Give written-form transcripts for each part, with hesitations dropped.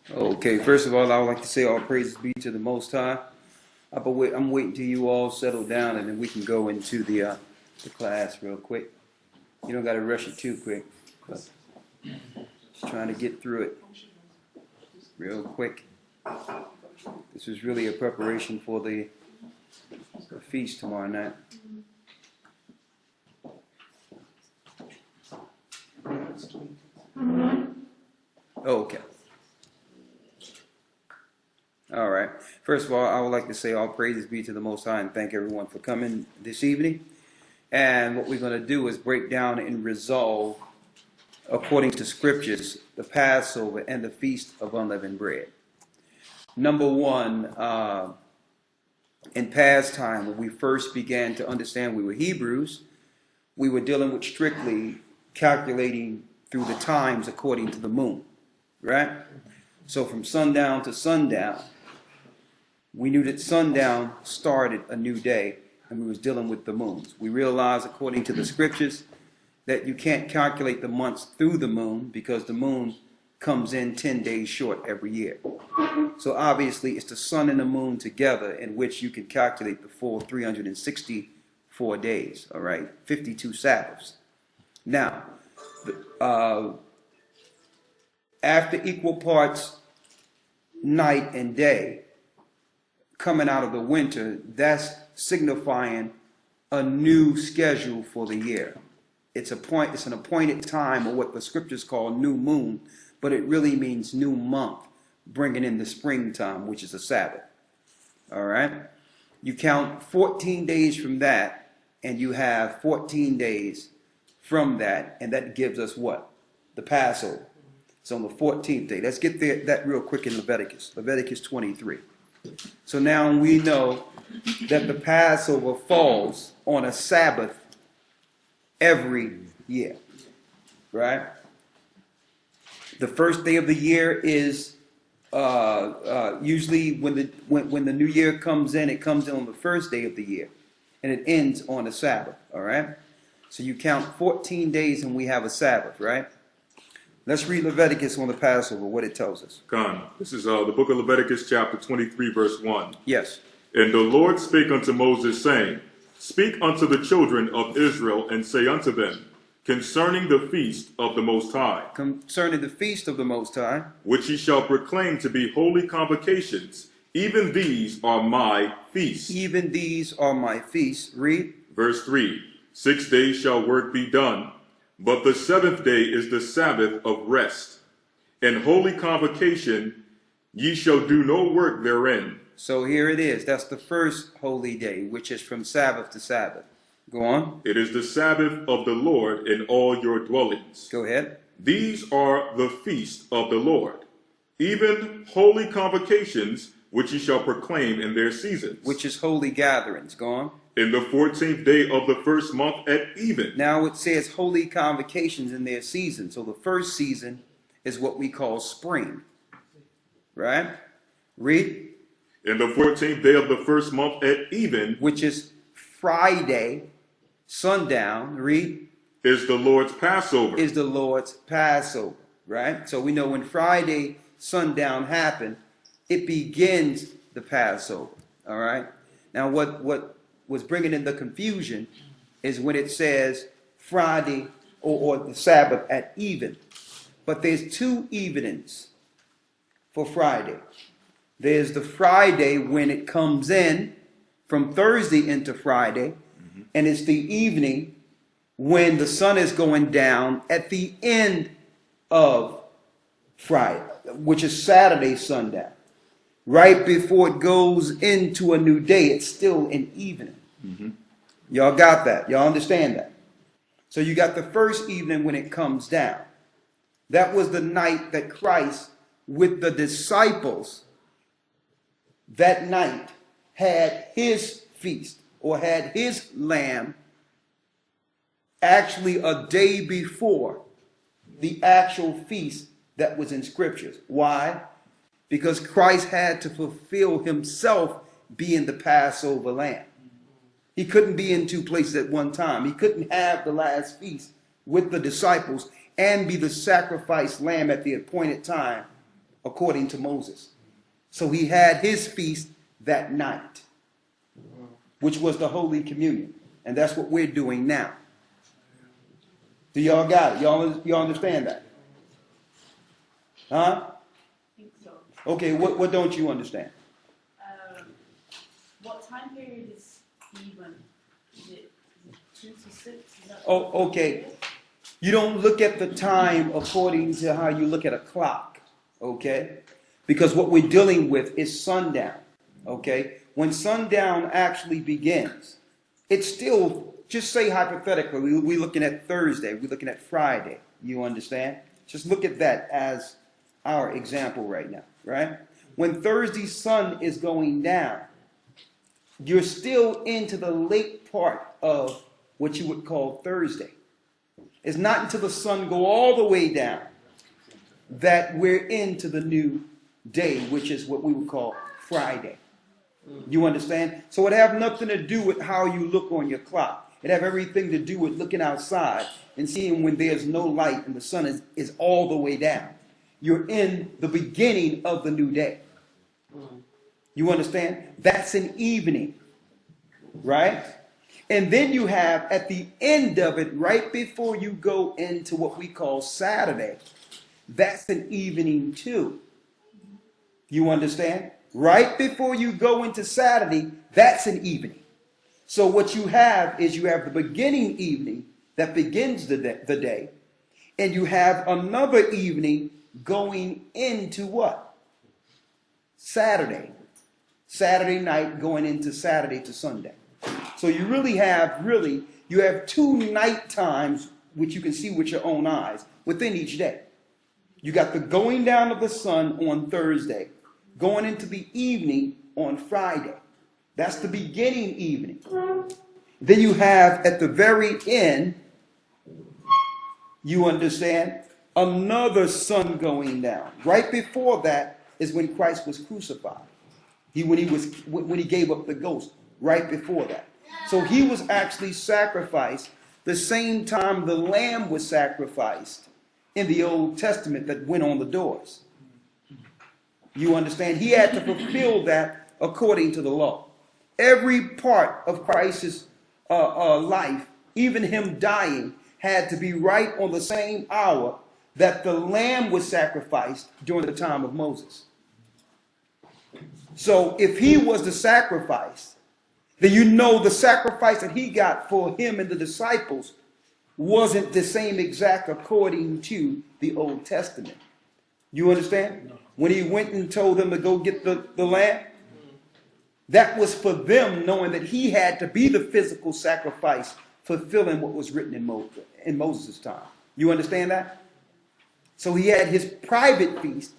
Okay, first of all, I would like to say all praises be to the Most High. I'm waiting till you all settle down, and then we can go into the class real quick. You don't got to rush it too quick, but just trying to get through it real quick. This is really a preparation for the feast tomorrow night. Okay. All right. First of all, I would like to say all praises be to the Most High and thank everyone for coming this evening. And what we're going to do is break down and resolve, according to scriptures, the Passover and the Feast of Unleavened Bread. Number one, in past time, when we first began to understand we were Hebrews, we were dealing with strictly calculating through the times according to the moon, right? So from sundown to sundown, we knew that sundown started a new day, and we was dealing with the moons. We realized, according to the scriptures, that you can't calculate the months through the moon because the moon comes in 10 days short every year. So obviously, it's the sun and the moon together in which you can calculate the full 364 days, all right? 52 Sabbaths. Now, after equal parts night and day coming out of the winter, that's signifying a new schedule for the year. It's an appointed time, or what the scriptures call new moon, but it really means new month, bringing in the springtime, which is a Sabbath. All right? You count 14 days from that, and you have 14 days from that, and that gives us what? The Passover. It's on the 14th day. Let's get that real quick in Leviticus 23. So now we know that the Passover falls on a Sabbath every year, right? The first day of the year is usually when the new year comes in, it comes in on the first day of the year, and it ends on a Sabbath, all right? So you count 14 days and we have a Sabbath, right? Let's read Leviticus on the Passover, what it tells us. This is the book of Leviticus, chapter 23, verse 1. Yes. And the Lord spake unto Moses, saying, Speak unto the children of Israel, and say unto them, concerning the feast of the Most High. Concerning the feast of the Most High. Which ye shall proclaim to be holy convocations. Even these are my feasts. Even these are my feasts. Read. Verse 3. 6 days shall work be done, but the seventh day is the Sabbath of rest. And holy convocation, ye shall do no work therein. So here it is. That's the first holy day, which is from Sabbath to Sabbath. Go on. It is the Sabbath of the Lord in all your dwellings. Go ahead. These are the feasts of the Lord, even holy convocations, which ye shall proclaim in their seasons. Which is holy gatherings. Go on. In the 14th day of the first month at even. Now it says holy convocations in their season. So the first season is what we call spring. Right? Read. In the 14th day of the first month at even. Which is Friday, sundown. Read. Is the Lord's Passover. Is the Lord's Passover. Right? So we know when Friday sundown happened, it begins the Passover. All right? Now what was bringing in the confusion is when it says Friday or the Sabbath at even. But there's two evenings for Friday. There's the Friday when it comes in from Thursday into Friday, and it's the evening when the sun is going down at the end of Friday, which is Saturday sundown. Right before it goes into a new day, it's still an evening. Y'all got that? Y'all understand that? So you got the first evening when it comes down. That was the night that Christ, with the disciples, that night had his feast, or had his lamb, actually a day before the actual feast that was in scriptures. Why? Because Christ had to fulfill himself being the Passover lamb. He couldn't be in two places at one time. He couldn't have the last feast with the disciples and be the sacrificed lamb at the appointed time according to Moses. So he had his feast that night, which was the Holy Communion. And that's what we're doing now. Do y'all got it? Y'all understand that? Huh? I think so. Okay, what don't you understand? What time period is even? Is it 2 to 6? Is that Oh, okay. You don't look at the time according to how you look at a clock, okay? Because what we're dealing with is sundown, okay? When sundown actually begins, it's still, just say hypothetically, we're looking at Thursday, we're looking at Friday, you understand? Just look at that as our example right now, right? When Thursday's sun is going down, you're still into the late part of what you would call Thursday. It's not until the sun go all the way down that we're into the new day, which is what we would call Friday. You understand? So it have nothing to do with how you look on your clock. It have everything to do with looking outside and seeing when there's no light and the sun is all the way down. You're in the beginning of the new day. You understand? That's an evening, right? And then you have at the end of it, right before you go into what we call Saturday, that's an evening too. You understand? Right before you go into Saturday, that's an evening. So what you have is you have the beginning evening that begins the day, and you have another evening going into what? Saturday. Saturday night going into Saturday to Sunday. So you you have 2 night times, which you can see with your own eyes, within each day. You got the going down of the sun on Thursday, going into the evening on Friday. That's the beginning evening. Then you have at the very end, you understand, another sun going down. Right before that is when Christ was crucified. When he gave up the ghost, right before that. So he was actually sacrificed the same time the lamb was sacrificed in the Old Testament that went on the doors. You understand? He had to fulfill that according to the law. Every part of Christ's life, even him dying, had to be right on the same hour that the lamb was sacrificed during the time of Moses. So if he was the sacrifice, then you know the sacrifice that he got for him and the disciples wasn't the same exact according to the Old Testament. You understand? When he went and told them to go get the lamb, that was for them knowing that he had to be the physical sacrifice, fulfilling what was written in Moses' time. You understand that? So he had his private feast,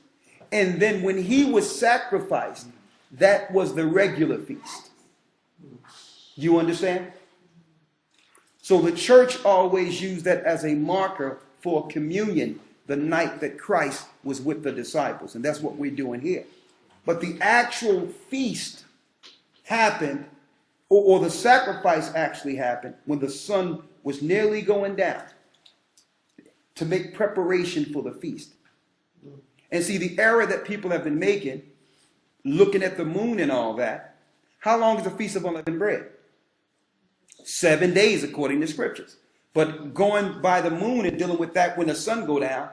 and then when he was sacrificed, that was the regular feast. You understand? So the church always used that as a marker for communion the night that Christ was with the disciples. And that's what we're doing here. But the actual feast happened, or the sacrifice actually happened, when the sun was nearly going down to make preparation for the feast. And see, the error that people have been making, looking at the moon and all that, how long is the Feast of Unleavened Bread? 7 days according to scriptures. But going by the moon and dealing with that when the sun go down,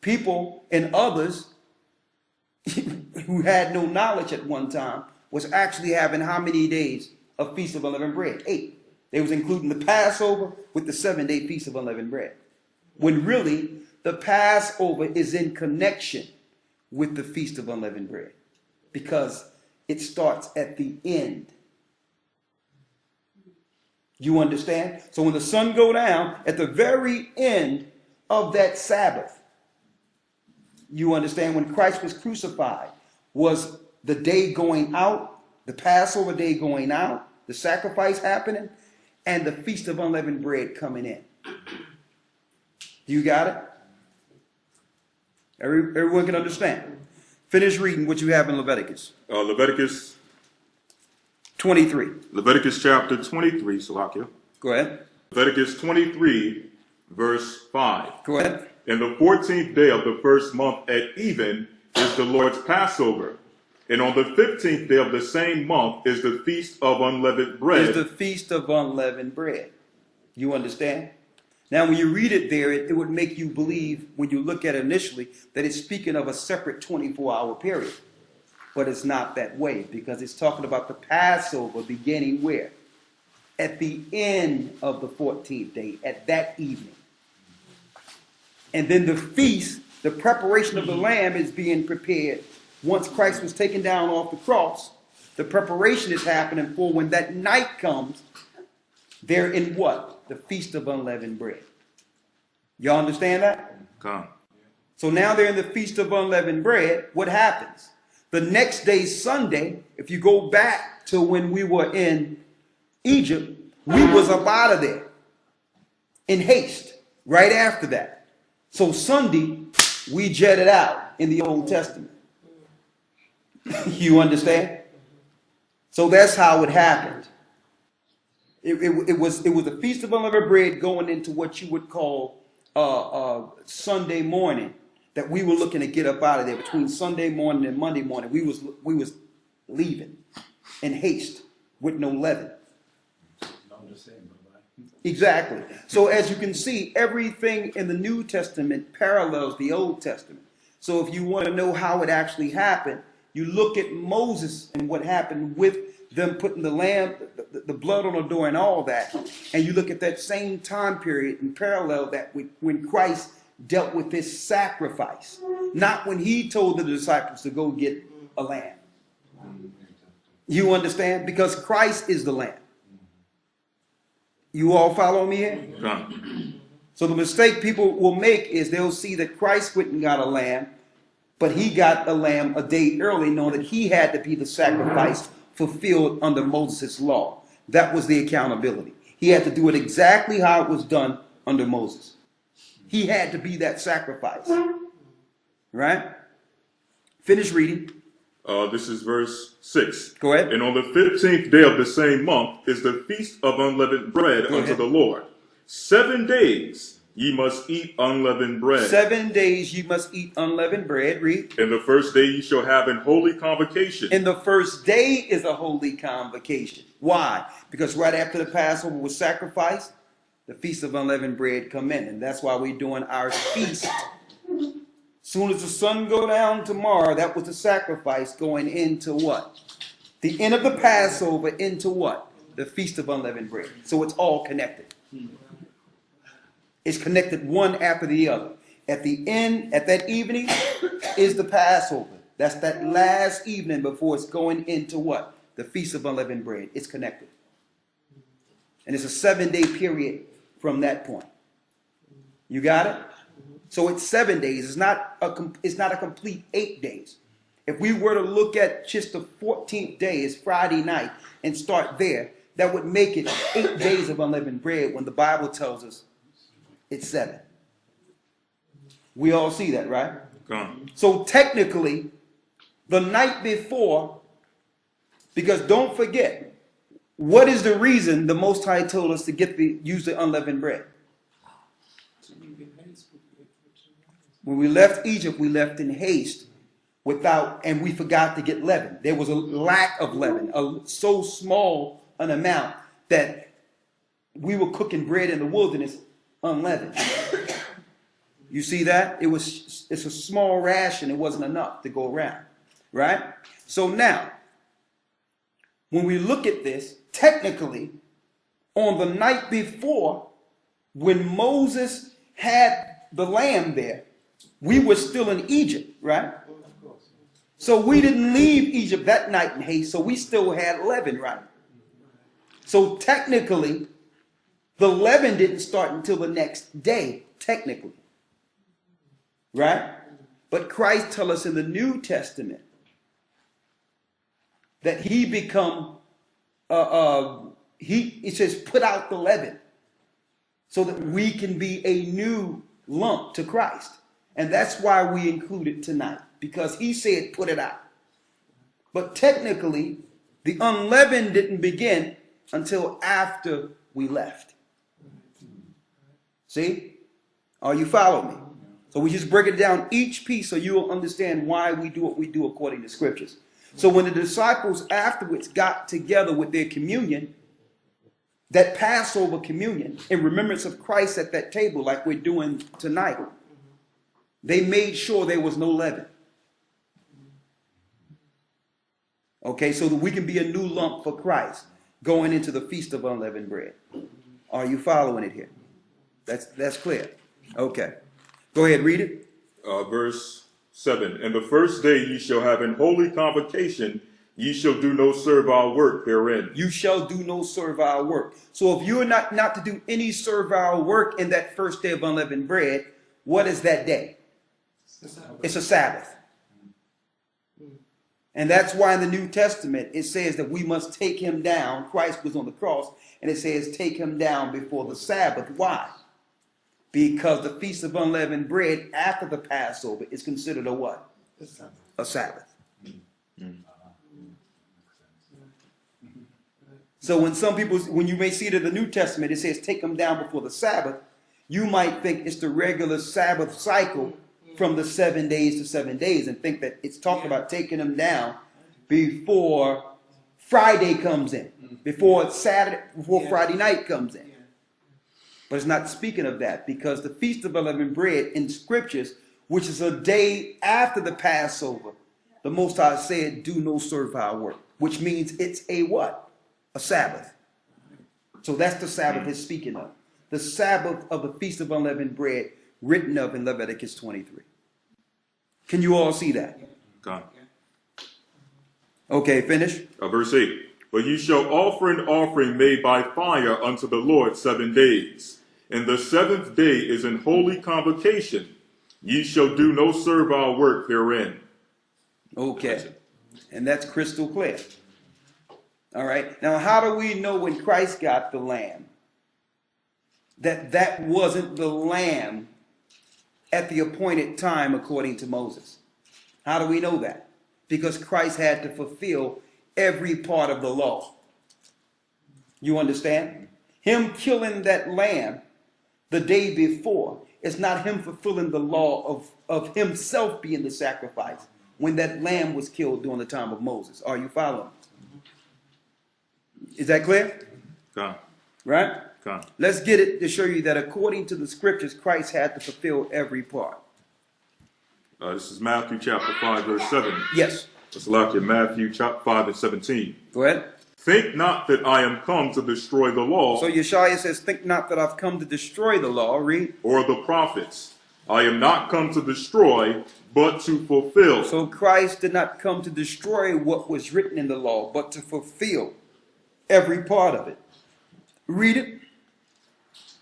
people and others who had no knowledge at one time was actually having how many days of Feast of Unleavened Bread? 8. They was including the Passover with the 7-day Feast of Unleavened Bread. When really the Passover is in connection with the Feast of Unleavened Bread, because it starts at the end. You understand? So when the sun go down, at the very end of that Sabbath, you understand, when Christ was crucified, was the day going out, the Passover day going out, the sacrifice happening, and the Feast of Unleavened Bread coming in. You got it? Everyone can understand. Finish reading what you have in Leviticus. Leviticus 23. Leviticus chapter 23, Lawya. Go ahead. Leviticus 23, verse 5. Go ahead. In the 14th day of the first month at even is the Lord's Passover. And on the 15th day of the same month is the Feast of Unleavened Bread. Is the Feast of Unleavened Bread. You understand? Now, when you read it there, it would make you believe, when you look at it initially, that it's speaking of a separate 24-hour period. But it's not that way, because it's talking about the Passover beginning where? At the end of the 14th day, at that evening. And then the feast, the preparation of the lamb is being prepared. Once Christ was taken down off the cross, the preparation is happening for when that night comes, they're in what? The Feast of Unleavened Bread. Y'all understand that? Come. So now they're in the Feast of Unleavened Bread. What happens? The next day, Sunday, if you go back to when we were in Egypt, we was up out of there in haste right after that. So Sunday, we jetted out in the Old Testament. You understand? So that's how it happened. It was the Feast of Unleavened Bread going into what you would call Sunday morning, that we were looking to get up out of there. Between Sunday morning and Monday morning, we was leaving in haste with no leaven. Exactly. So as you can see, everything in the New Testament parallels the Old Testament. So if you want to know how it actually happened, you look at Moses and what happened with them putting the lamb, the blood on the door and all that. And you look at that same time period and parallel that with when Christ dealt with this sacrifice. Not when he told the disciples to go get a lamb. You understand? Because Christ is the lamb. You all follow me here? Come. So the mistake people will make is they'll see that Christ went and got a lamb, but he got a lamb a day early, knowing that he had to be the sacrifice fulfilled under Moses' law. That was the accountability. He had to do it exactly how it was done under Moses. He had to be that sacrifice. Right? Finish reading. This is verse 6. Go ahead. And on the 15th day of the same month is the Feast of Unleavened Bread Go unto ahead. the Lord. 7 days ye must eat unleavened bread. 7 days you must eat unleavened bread. Read. And the first day ye shall have an holy convocation. And the first day is a holy convocation. Why? Because right after the Passover was sacrificed, the Feast of Unleavened Bread come in. And that's why we're doing our feast. Soon as the sun go down tomorrow, that was the sacrifice going into what? The end of the Passover into what? The Feast of Unleavened Bread. So it's all connected. It's connected one after the other. At the end, at that evening, is the Passover. That's that last evening before it's going into what? The Feast of Unleavened Bread. It's connected. And it's a 7-day period from that point. You got it? So it's 7 days. It's not a complete 8 days. If we were to look at just the 14th day, is Friday night, and start there, that would make it 8 days of unleavened bread when the Bible tells us it's 7. We all see that, right? Come. So technically, the night before, because don't forget, what is the reason the Most High told us to use the unleavened bread? When we left Egypt, we left in haste and we forgot to get leaven. There was a lack of leaven, so small an amount that we were cooking bread in the wilderness unleavened. You see that? It's a small ration. It wasn't enough to go around, right? So now, when we look at this, technically, on the night before, when Moses had the lamb there, we were still in Egypt, right? So we didn't leave Egypt that night in haste, so we still had leaven, right? So technically, the leaven didn't start until the next day, technically. Right? But Christ tells us in the New Testament that he become, it says put out the leaven so that we can be a new lump to Christ. And that's why we include it tonight, because he said put it out. But technically, the unleavened didn't begin until after we left. See? Are you following me? So we just break it down each piece so you'll understand why we do what we do according to scriptures. So when the disciples afterwards got together with their communion, that Passover communion, in remembrance of Christ at that table like we're doing tonight, they made sure there was no leaven. Okay, so that we can be a new lump for Christ going into the Feast of Unleavened Bread. Are you following it here? That's clear. Okay. Go ahead, read it. Verse 7. And the first day ye shall have an holy convocation, ye shall do no servile work therein. You shall do no servile work. So if you're not to do any servile work in that first day of unleavened bread, what is that day? It's a Sabbath. And that's why in the New Testament it says that we must take him down. Christ was on the cross, and it says take him down before the Sabbath. Why? Because the Feast of Unleavened Bread after the Passover is considered a what? A Sabbath. So when you may see it in the New Testament, it says take them down before the Sabbath, you might think it's the regular Sabbath cycle from the 7 days to 7 days and think that it's talking about taking them down before Friday comes in, before Friday night comes in. But it's not speaking of that, because the Feast of Unleavened Bread in scriptures, which is a day after the Passover, the Most High said, do no servile work, which means it's a what? A Sabbath. So that's the Sabbath it's speaking of. The Sabbath of the Feast of Unleavened Bread written of in Leviticus 23. Can you all see that? God. Okay, finish. Verse 8. But ye shall offer an offering made by fire unto the Lord 7 days. And the seventh day is an holy convocation. Ye shall do no servile work therein. Okay. And that's crystal clear. All right. Now, how do we know when Christ got the lamb that wasn't the lamb at the appointed time according to Moses? How do we know that? Because Christ had to fulfill every part of the law. You understand? Him killing that lamb the day before is not him fulfilling the law of himself being the sacrifice when that lamb was killed during the time of Moses. Are you following? Is that clear? God. Right? God. Let's get it to show you that according to the scriptures, Christ had to fulfill every part. This is Matthew chapter 5, verse 7. Yes. Let's look at Matthew chapter 5 and 17. Go ahead. Think not that I am come to destroy the law. So Yeshua says, think not that I've come to destroy the law. Read. Or the prophets. I am not come to destroy, but to fulfill. So Christ did not come to destroy what was written in the law, but to fulfill every part of it. Read it.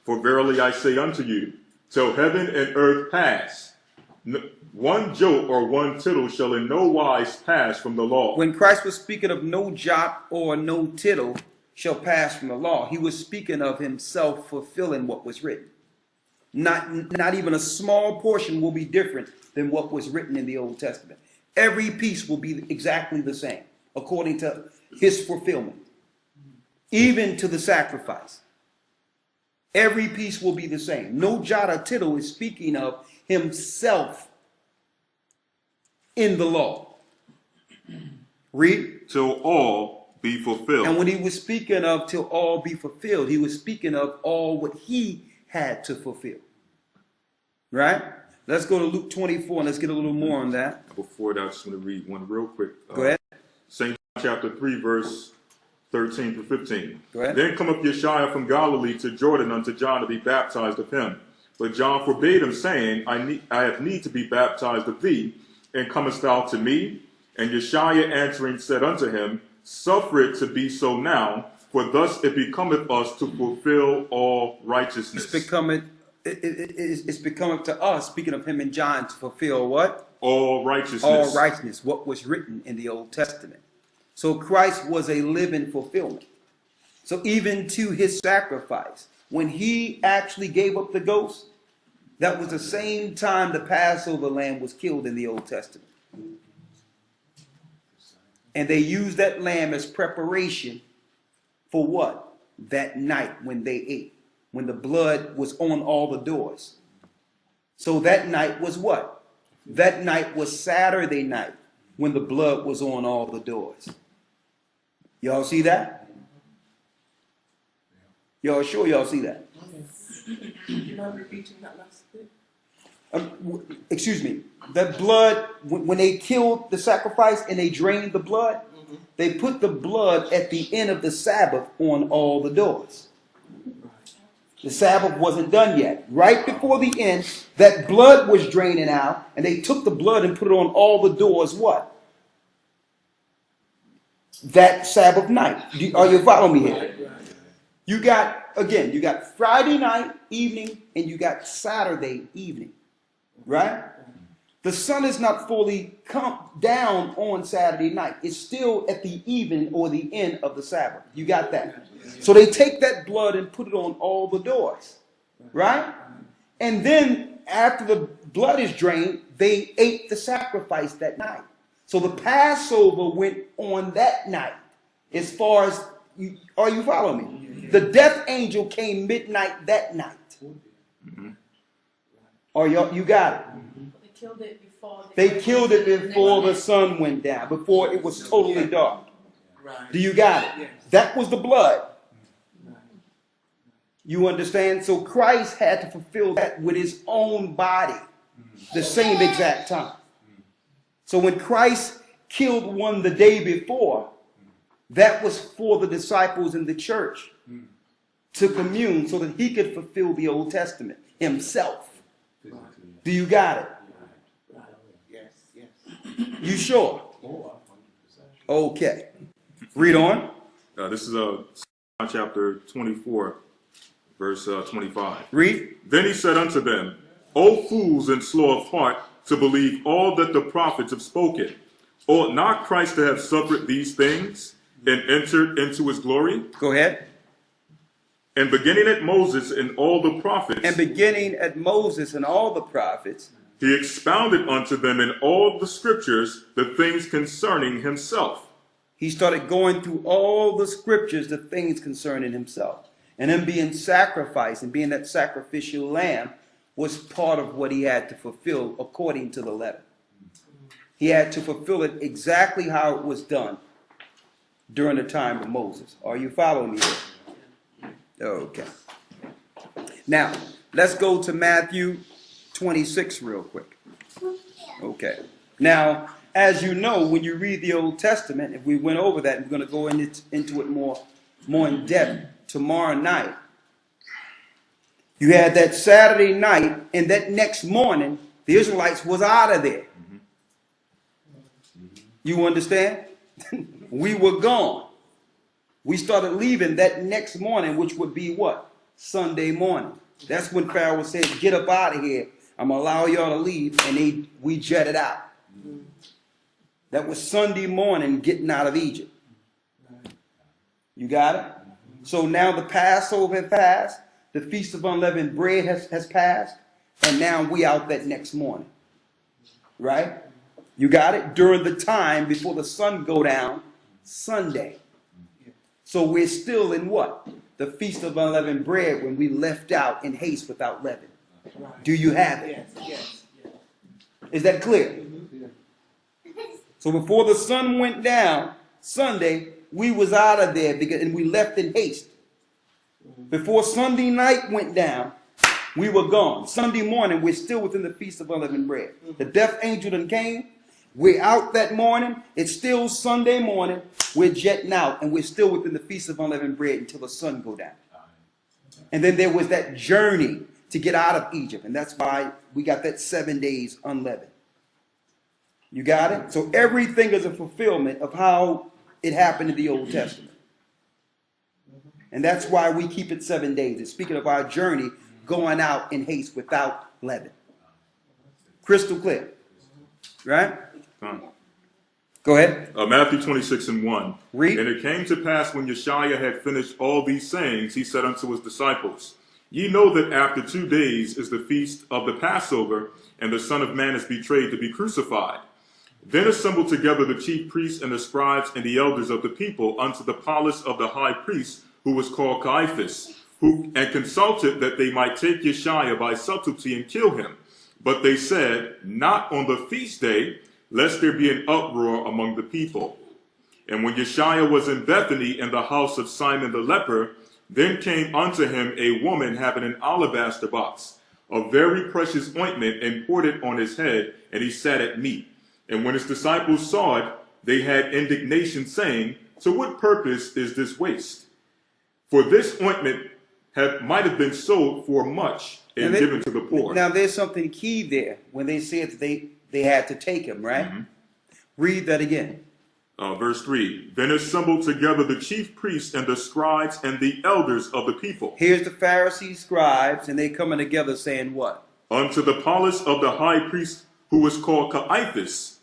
For verily I say unto you, till heaven and earth pass, one jot or one tittle shall in no wise pass from the law. When Christ was speaking of no jot or no tittle shall pass from the law, he was speaking of himself fulfilling what was written. Not even a small portion will be different than what was written in the Old Testament. Every piece will be exactly the same according to his fulfillment, even to the sacrifice. Every piece will be the same. No jot or tittle is speaking of himself in the law. Read. Till all be fulfilled. And when he was speaking of till all be fulfilled, he was speaking of all what he had to fulfill. Right? Let's go to Luke 24 and let's get a little more on that. Before that, I just want to read one real quick. Go ahead. St. John chapter 3, verse 13 through 15. Go ahead. Then cometh Yeshua from Galilee to Jordan unto John to be baptized of him. But John forbade him, saying, I have need to be baptized of thee, and comest thou to me? And Yeshua answering said unto him, Suffer it to be so now, for thus it becometh us to fulfill all righteousness. It's becoming to us, speaking of him and John, to fulfill what? All righteousness. All righteousness, what was written in the Old Testament. So Christ was a living fulfillment. So even to his sacrifice, when he actually gave up the ghost, that was the same time the Passover lamb was killed in the Old Testament. And they used that lamb as preparation for what? That night when they ate, when the blood was on all the doors. So that night was what? That night was Saturday night when the blood was on all the doors. Y'all see that? Y'all sure y'all see that? You mind repeating that last bit? Excuse me. That blood, when they killed the sacrifice and they drained the blood, they put the blood at the end of the Sabbath on all the doors. The Sabbath wasn't done yet. Right before the end, that blood was draining out, and they took the blood and put it on all the doors. What? That Sabbath night. Are you following me here? You got Friday night evening, and you got Saturday evening. Right? The sun is not fully come down on Saturday night. It's still at the even or the end of the Sabbath. You got that? So they take that blood and put it on all the doors. Right? And then after the blood is drained, they ate the sacrifice that night. So the Passover went on that night. As far as, are you following me? The death angel came midnight that night. Or you got it? They killed it before. They killed it before the sun went down, before it was totally dark. Do you got it? Yes. That was the blood. You understand? So Christ had to fulfill that with his own body, the same exact time. So when Christ killed one the day before, that was for the disciples in the church to commune so that he could fulfill the Old Testament himself. Do you got it? Yes, yes. You sure? Okay. Read on. This is chapter 24, verse 25. Read. Then he said unto them, O fools and slow of heart, to believe all that the prophets have spoken. Ought not Christ to have suffered these things and entered into his glory? Go ahead. And beginning at Moses and all the prophets, he expounded unto them in all the scriptures the things concerning himself. He started going through all the scriptures, the things concerning himself. And him being sacrificed and being that sacrificial lamb was part of what he had to fulfill according to the letter. He had to fulfill it exactly how it was done during the time of Moses. Are you following me here? Okay. Now, let's go to Matthew 26 real quick. Okay. Now, as you know, when you read the Old Testament, if we went over that, we're going to go into it more in depth tomorrow night. You had that Saturday night, and that next morning, the Israelites was out of there. You understand? We were gone. We started leaving that next morning, which would be what? Sunday morning. That's when Pharaoh said, get up out of here. I'm going to allow y'all to leave. And we jetted out. That was Sunday morning getting out of Egypt. You got it? So now the Passover has passed. The Feast of Unleavened Bread has passed. And now we out that next morning. Right? You got it? During the time before the sun go down, Sunday. So we're still in what? The Feast of Unleavened Bread when we left out in haste without leaven. Do you have it? Yes. Is that clear? So before the sun went down, Sunday, we was out of there and we left in haste. Before Sunday night went down, we were gone. Sunday morning, we're still within the Feast of Unleavened Bread. The death angel done came. We're out that morning. It's still Sunday morning. We're jetting out, and we're still within the Feast of Unleavened Bread until the sun go down. And then there was that journey to get out of Egypt, and that's why we got that 7 days unleavened. You got it? So everything is a fulfillment of how it happened in the Old Testament. And that's why we keep it 7 days. It's speaking of our journey going out in haste without leaven. Crystal clear. Right? Go ahead. Matthew 26 and 1. Read. And it came to pass when Yeshua had finished all these sayings, he said unto his disciples, Ye know that after 2 days is the feast of the Passover, and the Son of Man is betrayed to be crucified. Then assembled together the chief priests and the scribes and the elders of the people unto the palace of the high priest, who was called Caiaphas, and consulted that they might take Yeshua by subtlety and kill him, But they said, not on the feast day, lest there be an uproar among the people. And when Yeshua was in Bethany in the house of Simon the leper, then came unto him a woman having an alabaster box of very precious ointment, and poured it on his head, and he sat at meat. And when his disciples saw it, they had indignation, saying, to what purpose is this waste? For this ointment might have been sold for much and given to the poor. Now there's something key there when they said that they had to take him, right? Read that again. Verse 3, then assembled together the chief priests and the scribes and the elders of the people. Here's the Pharisees, scribes, and they coming together saying what? Unto the palace of the high priest, who was called Caiaphas,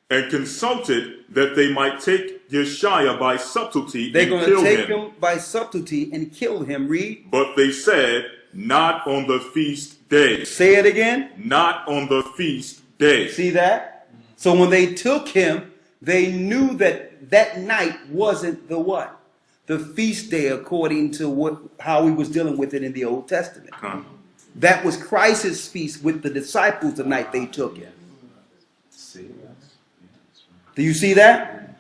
and consulted that they might take Yeshua by subtlety They're and going kill to take him. him by subtlety and kill him. Read. But they said, not on the feast day. Say it again. Not on the feast day. See that? So when they took him, they knew that that night wasn't the what? The feast day, according to how he was dealing with it in the Old Testament. That was Christ's feast with the disciples the night they took him. Do you see that?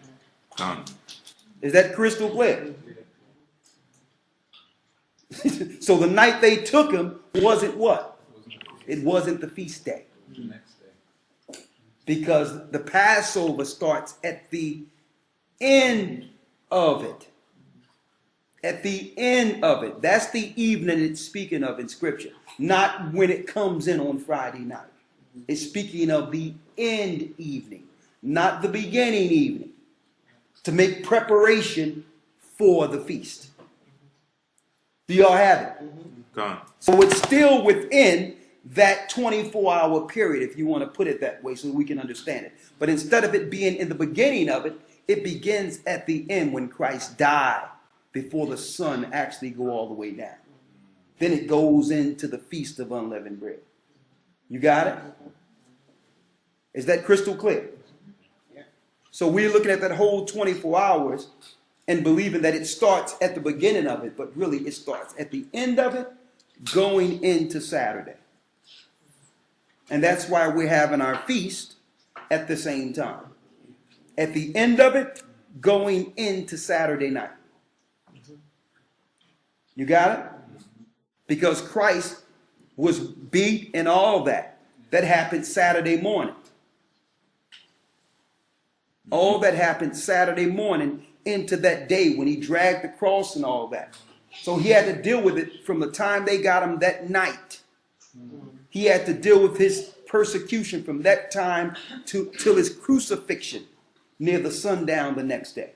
Is that crystal clear? So the night they took him wasn't what? It wasn't the feast day. Because the Passover starts at the end of it. At the end of it. That's the evening it's speaking of in Scripture. Not when it comes in on Friday night. It's speaking of the end evening, not the beginning evening, to make preparation for the feast. Do y'all have it? So it's still within that 24-hour period, if you want to put it that way, so we can understand it. But instead of it being in the beginning of it, it begins at the end when Christ died, before the sun actually go all the way down. Then it goes into the Feast of Unleavened Bread. You got it? Is that crystal clear? So we're looking at that whole 24 hours and believing that it starts at the beginning of it, but really it starts at the end of it, going into Saturday. And that's why we're having our feast at the same time. At the end of it, going into Saturday night. You got it? Because Christ was beat and all that. That happened Saturday morning. All that happened Saturday morning into that day when he dragged the cross and all that. So he had to deal with it from the time they got him that night. He had to deal with his persecution from that time till his crucifixion near the sundown the next day.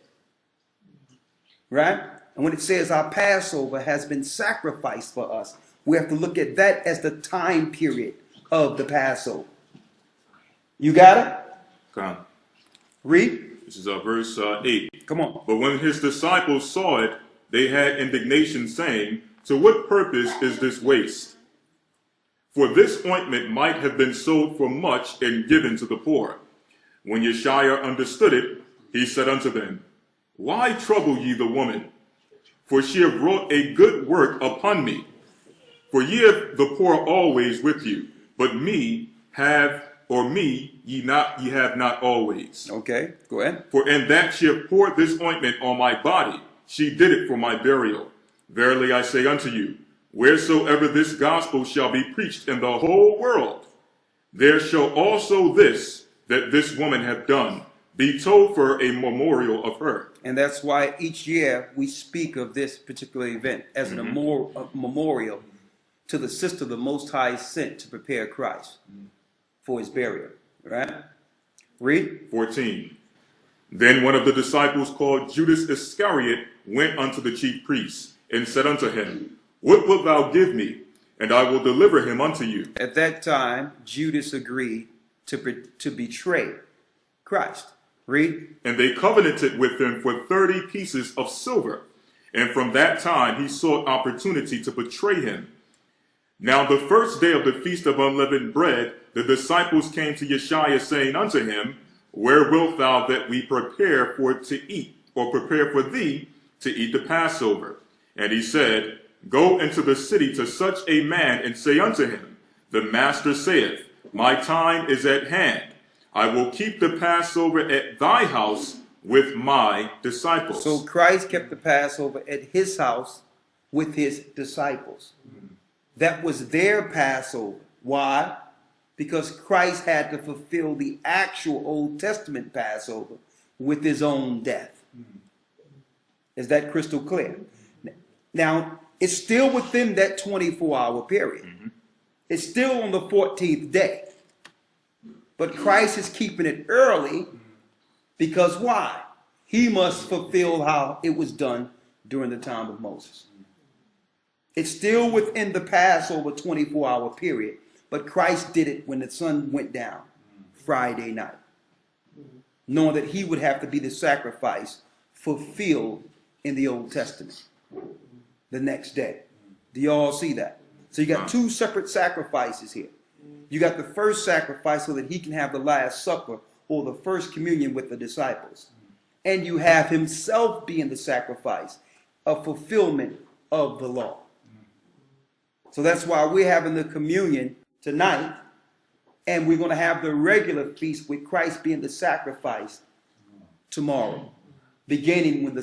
Right? And when it says our Passover has been sacrificed for us, we have to look at that as the time period of the Passover. You got it? Read. This is verse 8. Come on. But when his disciples saw it, they had indignation, saying, to what purpose is this waste? For this ointment might have been sold for much and given to the poor. When Yeshua understood it, he said unto them, why trouble ye the woman? For she hath wrought a good work upon me. For ye have the poor always with you, but me ye have not always. Okay, go ahead. For in that she hath poured this ointment on my body, she did it for my burial. Verily I say unto you, wheresoever this gospel shall be preached in the whole world, there shall also this that this woman hath done be told for a memorial of her. And that's why each year we speak of this particular event as a memorial to the sister the Most High sent to prepare Christ for his burial. Right? Read. 14. Then one of the disciples called Judas Iscariot went unto the chief priests and said unto him, what wilt thou give me? And I will deliver him unto you. At that time, Judas agreed to betray Christ. Read. And they covenanted with him for 30 pieces of silver. And from that time he sought opportunity to betray him. Now the first day of the Feast of Unleavened Bread, the disciples came to Yeshua, saying unto him, where wilt thou that we prepare for to eat, or prepare for thee to eat the Passover? And he said, go into the city to such a man, and say unto him, the master saith, my time is at hand. I will keep the Passover at thy house with my disciples. So Christ kept the Passover at his house with his disciples. That was their Passover. Why? Because Christ had to fulfill the actual Old Testament Passover with his own death. Is that crystal clear? Now, it's still within that 24-hour period. It's still on the 14th day. But Christ is keeping it early because why? He must fulfill how it was done during the time of Moses. It's still within the Passover 24-hour period, but Christ did it when the sun went down Friday night, knowing that he would have to be the sacrifice fulfilled in the Old Testament the next day. Do you all see that? So you got two separate sacrifices here. You got the first sacrifice so that he can have the Last Supper or the first communion with the disciples. And you have himself being the sacrifice of fulfillment of the law. So that's why we're having the communion tonight, and we're going to have the regular feast with Christ being the sacrifice tomorrow, beginning when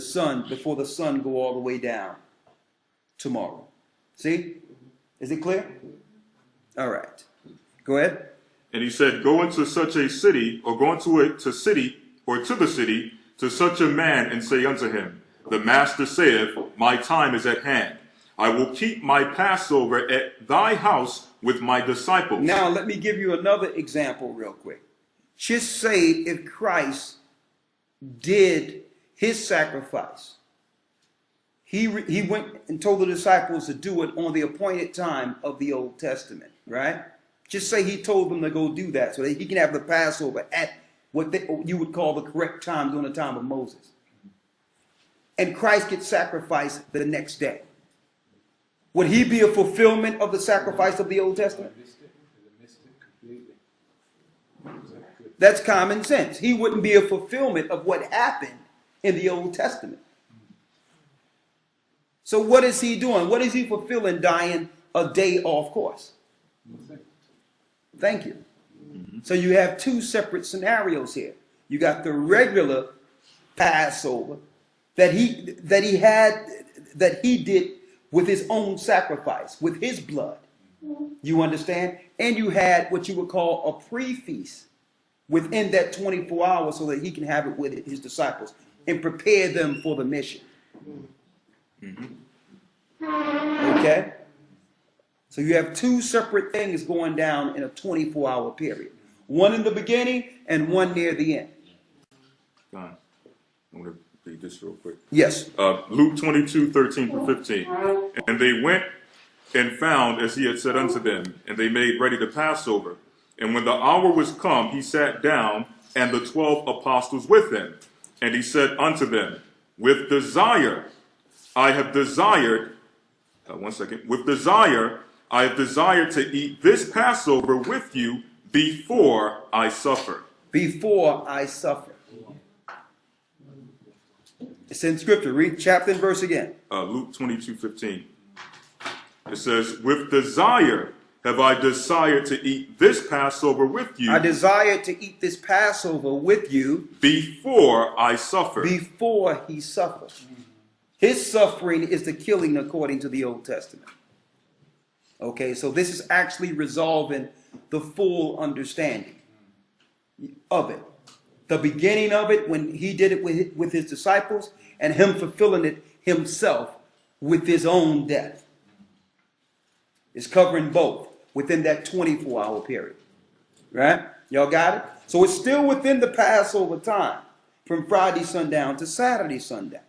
before the sun go all the way down tomorrow. See? Is it clear? All right. Go ahead. And he said, go into such a city, or go into to the city, to such a man, and say unto him, the master saith, my time is at hand. I will keep my Passover at thy house with my disciples. Now, let me give you another example real quick. Just say if Christ did his sacrifice, he went and told the disciples to do it on the appointed time of the Old Testament, right? Just say he told them to go do that so that he can have the Passover at what you would call the correct time during the time of Moses. And Christ gets sacrificed the next day. Would he be a fulfillment of the sacrifice of the Old Testament? That's common sense. He wouldn't be a fulfillment of what happened in the Old Testament. So what is he doing? What is he fulfilling, dying a day off course? Thank you. So you have two separate scenarios here. You got the regular Passover that he did with his own sacrifice, with his blood. You understand? And you had what you would call a pre-feast within that 24 hours so that he can have it with his disciples and prepare them for the mission. Okay? So you have two separate things going down in a 24-hour period. One in the beginning and one near the end. I want to read this real quick. Yes. Luke 22:13-15. And they went and found as he had said unto them, and they made ready the Passover. And when the hour was come, he sat down, and the 12 apostles with him. And he said unto them, with desire I have desired to eat this Passover with you before I suffer. Before I suffer. It's in Scripture. Read chapter and verse again. Luke 22:15. It says, with desire have I desired to eat this Passover with you. I desire to eat this Passover with you. Before I suffer. Before he suffered. His suffering is the killing according to the Old Testament. Okay, so this is actually resolving the full understanding of it. The beginning of it when he did it with his disciples, and him fulfilling it himself with his own death. It's covering both within that 24-hour period. Right? Y'all got it? So it's still within the Passover time from Friday sundown to Saturday sundown.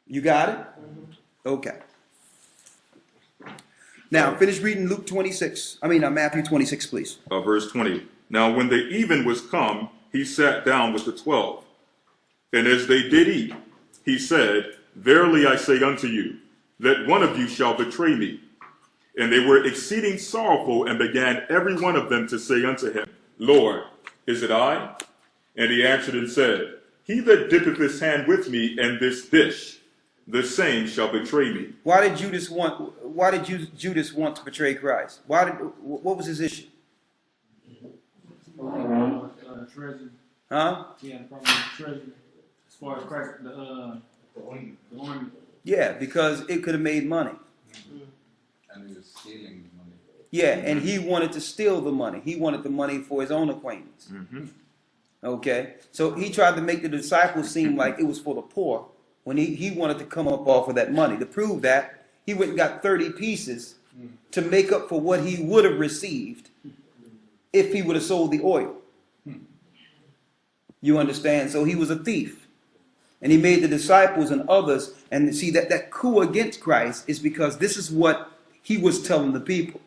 You got it? Okay. Now, finish reading Matthew 26, please. Verse 20. Now, when the even was come, he sat down with the 12. And as they did eat, he said, verily I say unto you, that one of you shall betray me. And they were exceeding sorrowful, and began every one of them to say unto him, Lord, is it I? And he answered and said, he that dippeth his hand with me in this dish, the same shall betray me. Why did Judas want to betray Christ? What was his issue? treasure. Huh? He had a problem with the treasure. As far as Christ, the ornament. Yeah, because it could have made money. And he was stealing the money. Yeah, and he wanted to steal the money. He wanted the money for his own acquaintance. Okay? So he tried to make the disciples seem like it was for the poor when he wanted to come up off of that money. To prove that, he went and got 30 pieces to make up for what he would have received if he would have sold the oil. You understand? So he was a thief. And he made the disciples and others, and see that coup against Christ is because this is what he was telling the people.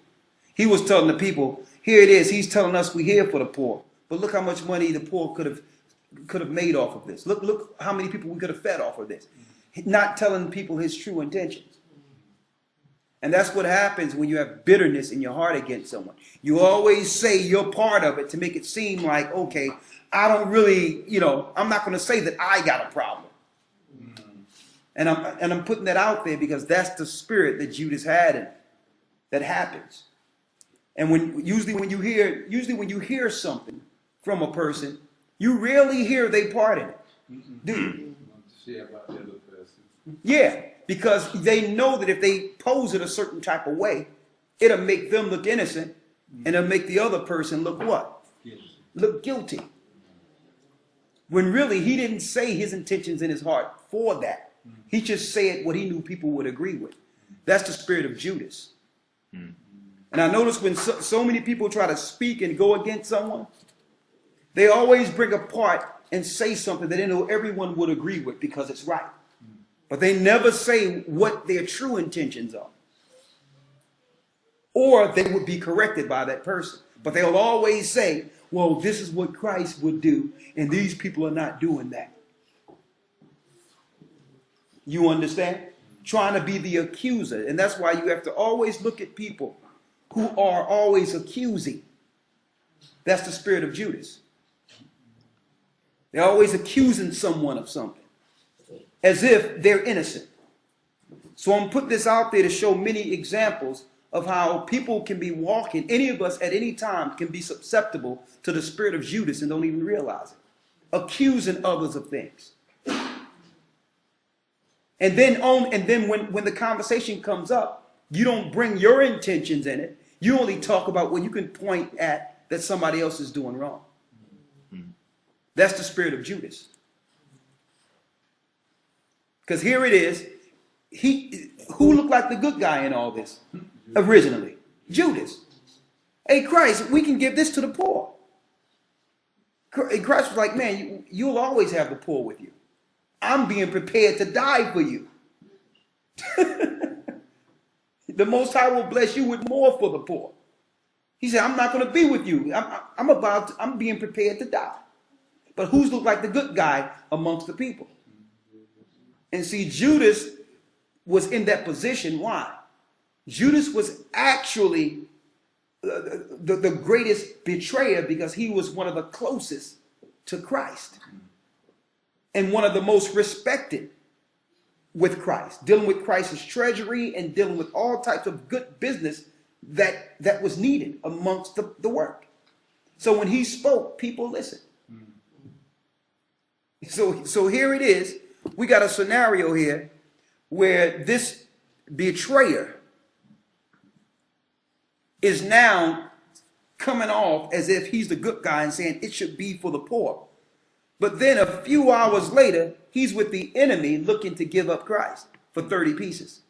He was telling the people, here it is, he's telling us we're here for the poor. But look how much money the poor could have made off of this. Look how many people we could have fed off of this. Not telling people his true intentions. And that's what happens when you have bitterness in your heart against someone. You always say you're part of it to make it seem like, okay, I don't really, I'm not going to say that I got a problem. And I'm putting that out there because that's the spirit that Judas had in it. That happens. And usually when you hear something from a person, you rarely hear they part in it. Do you? Share about the other person. Yeah, because they know that if they pose it a certain type of way, it'll make them look innocent and it'll make the other person look what? Look guilty. When really he didn't say his intentions in his heart for that. He just said what he knew people would agree with. That's the spirit of Judas. And I notice when so many people try to speak and go against someone, they always bring a part and say something that they know everyone would agree with because it's right. But they never say what their true intentions are. Or they would be corrected by that person. But they'll always say, well, this is what Christ would do, and these people are not doing that. You understand? Trying to be the accuser. And that's why you have to always look at people who are always accusing. That's the spirit of Judas. They're always accusing someone of something, as if they're innocent. So I'm putting this out there to show many examples of how people can be walking, any of us at any time can be susceptible to the spirit of Judas and don't even realize it. Accusing others of things. And then when the conversation comes up, you don't bring your intentions in it. You only talk about what you can point at that somebody else is doing wrong. That's the spirit of Judas. Because here it is. Who looked like the good guy in all this originally? Judas. Hey, Christ, we can give this to the poor. Christ was like, man, you'll always have the poor with you. I'm being prepared to die for you. The Most High will bless you with more for the poor. He said, I'm not going to be with you. I'm being prepared to die. But who's looked like the good guy amongst the people? And see, Judas was in that position. Why? Judas was actually the greatest betrayer because he was one of the closest to Christ. And one of the most respected with Christ, dealing with Christ's treasury and dealing with all types of good business that was needed amongst the work. So when he spoke, people listened. So here it is. We got a scenario here where this betrayer is now coming off as if he's the good guy and saying it should be for the poor. But then a few hours later, he's with the enemy looking to give up Christ for 30 pieces.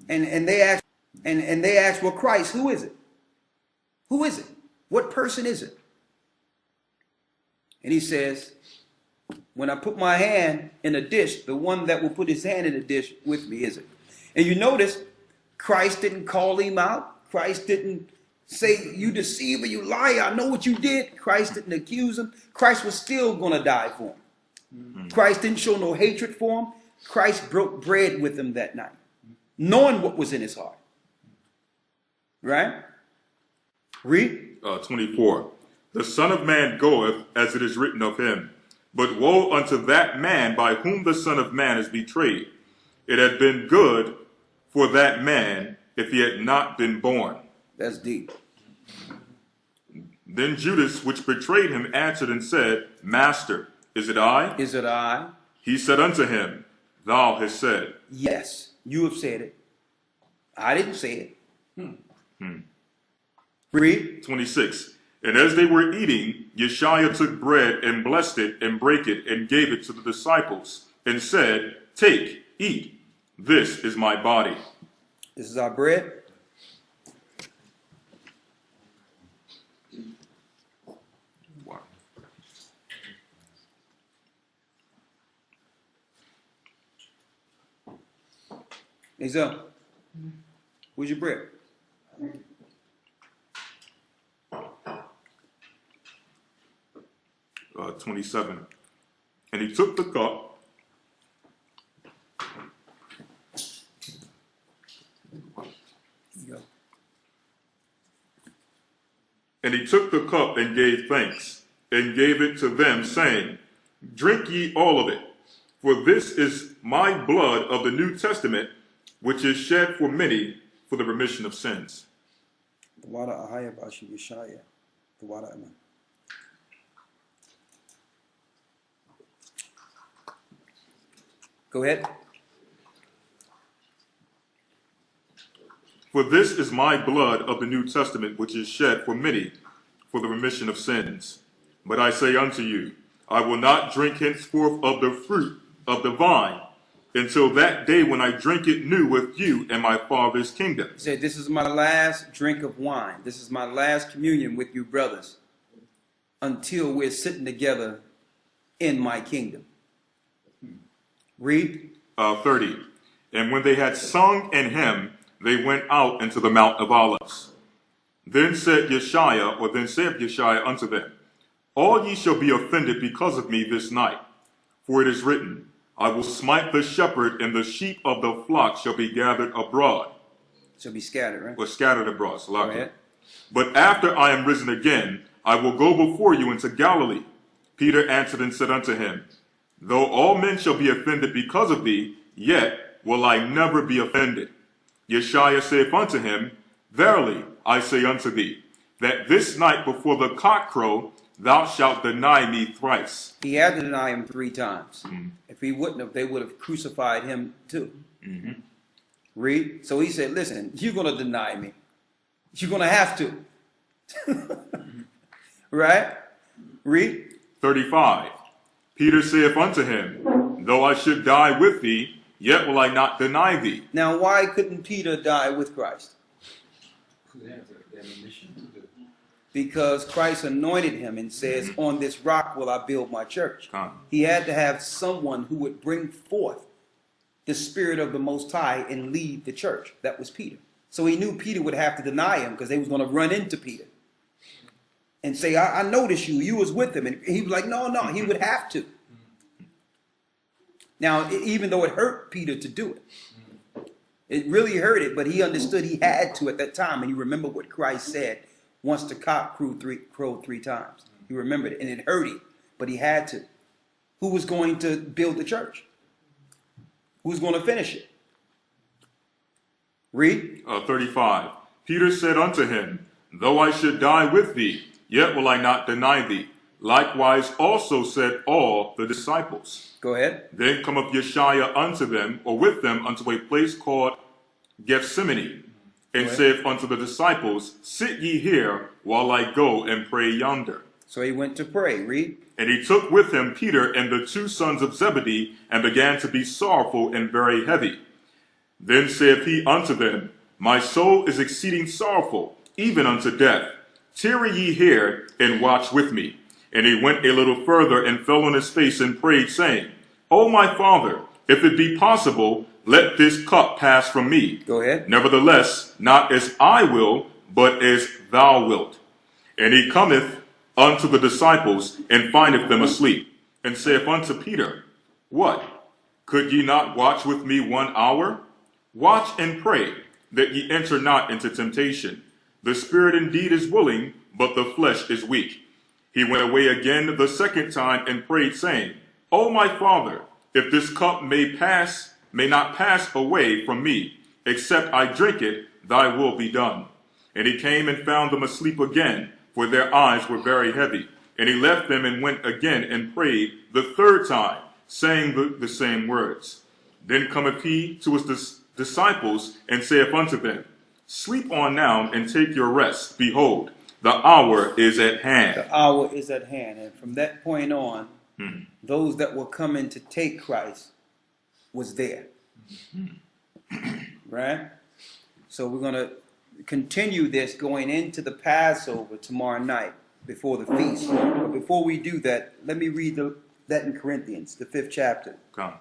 And they ask, well, Christ, who is it? Who is it? What person is it? And he says, when I put my hand in a dish, the one that will put his hand in the dish with me is it. And you notice, Christ didn't call him out. Christ didn't say, you deceiver, you liar, I know what you did. Christ didn't accuse him. Christ was still going to die for him. Christ didn't show no hatred for him. Christ broke bread with him that night, knowing what was in his heart. Right? Read. 24. The Son of Man goeth, as it is written of him. But woe unto that man by whom the Son of Man is betrayed. It had been good for that man if he had not been born. That's deep. Then Judas, which betrayed him, answered and said, Master, is it I? Is it I? He said unto him, Thou hast said. Yes, you have said it. I didn't say it. Read. 26. And as they were eating, Yeshua took bread and blessed it and brake it and gave it to the disciples and said, Take, eat. This is my body. This is our bread. Hey, so, where's your bread? 27. And he took the cup. Go. And he took the cup and gave thanks, and gave it to them, saying, Drink ye all of it, for this is my blood of the New Testament, which is shed for many for the remission of sins. The water ahaya bashi Yeshaya. The water amen. Go ahead. For this is my blood of the New Testament, which is shed for many for the remission of sins. But I say unto you, I will not drink henceforth of the fruit of the vine until that day when I drink it new with you in my Father's kingdom. He said, this is my last drink of wine. This is my last communion with you brothers until we're sitting together in my kingdom. Read. 30. And when they had sung an hymn, they went out into the Mount of Olives. Then said Yeshua unto them, All ye shall be offended because of me this night. For it is written, I will smite the shepherd, and the sheep of the flock shall be gathered abroad. Shall be scattered, right? Or scattered abroad. Go ahead. But after I am risen again, I will go before you into Galilee. Peter answered and said unto him, Though all men shall be offended because of thee, yet will I never be offended. Yeshua saith unto him, Verily I say unto thee, that this night before the cock crow, thou shalt deny me thrice. He had to deny him 3 times. If he wouldn't have, they would have crucified him too. Read. So he said, listen, you're going to deny me. You're going to have to. Right? Read. 35. Peter saith unto him, Though I should die with thee, yet will I not deny thee. Now, why couldn't Peter die with Christ? They have a mission to do. Because Christ anointed him and says, on this rock will I build my church. Come. He had to have someone who would bring forth the Spirit of the Most High and lead the church. That was Peter. So he knew Peter would have to deny him because they was going to run into Peter and say, I noticed you was with him. And he was like, no, he would have to. Now, even though it hurt Peter to do it, it really hurt it, but he understood he had to at that time. And he remembered what Christ said once the cock crowed 3 times. He remembered it, and it hurt him, but he had to. Who was going to build the church? Who was going to finish it? Read. 35. Peter said unto him, Though I should die with thee, yet will I not deny thee. Likewise also said all the disciples. Go ahead. Then cometh Yeshua unto them, or with them, unto a place called Gethsemane, and saith unto the disciples, Sit ye here, while I go and pray yonder. So he went to pray. Read. And he took with him Peter and the 2 sons of Zebedee, and began to be sorrowful and very heavy. Then saith he unto them, My soul is exceeding sorrowful, even unto death. Tarry ye here, and watch with me. And he went a little further, and fell on his face, and prayed, saying, O my Father, if it be possible, let this cup pass from me. Go ahead. Nevertheless, not as I will, but as thou wilt. And he cometh unto the disciples, and findeth them asleep, and saith unto Peter, What? Could ye not watch with me 1 hour? Watch and pray, that ye enter not into temptation. The spirit indeed is willing, but the flesh is weak. He went away again the 2nd time, and prayed, saying, O my Father, if this cup may not pass away from me, except I drink it, thy will be done. And he came and found them asleep again, for their eyes were very heavy. And he left them and went again and prayed the third time, saying the same words. Then cometh he to his disciples and saith unto them, Sleep on now and take your rest. Behold, the hour is at hand. The hour is at hand. And from that point on, those that were coming to take Christ was there. Right? So we're going to continue this going into the Passover tomorrow night before the feast. But before we do that, let me read that in Corinthians, the 5th chapter. Come.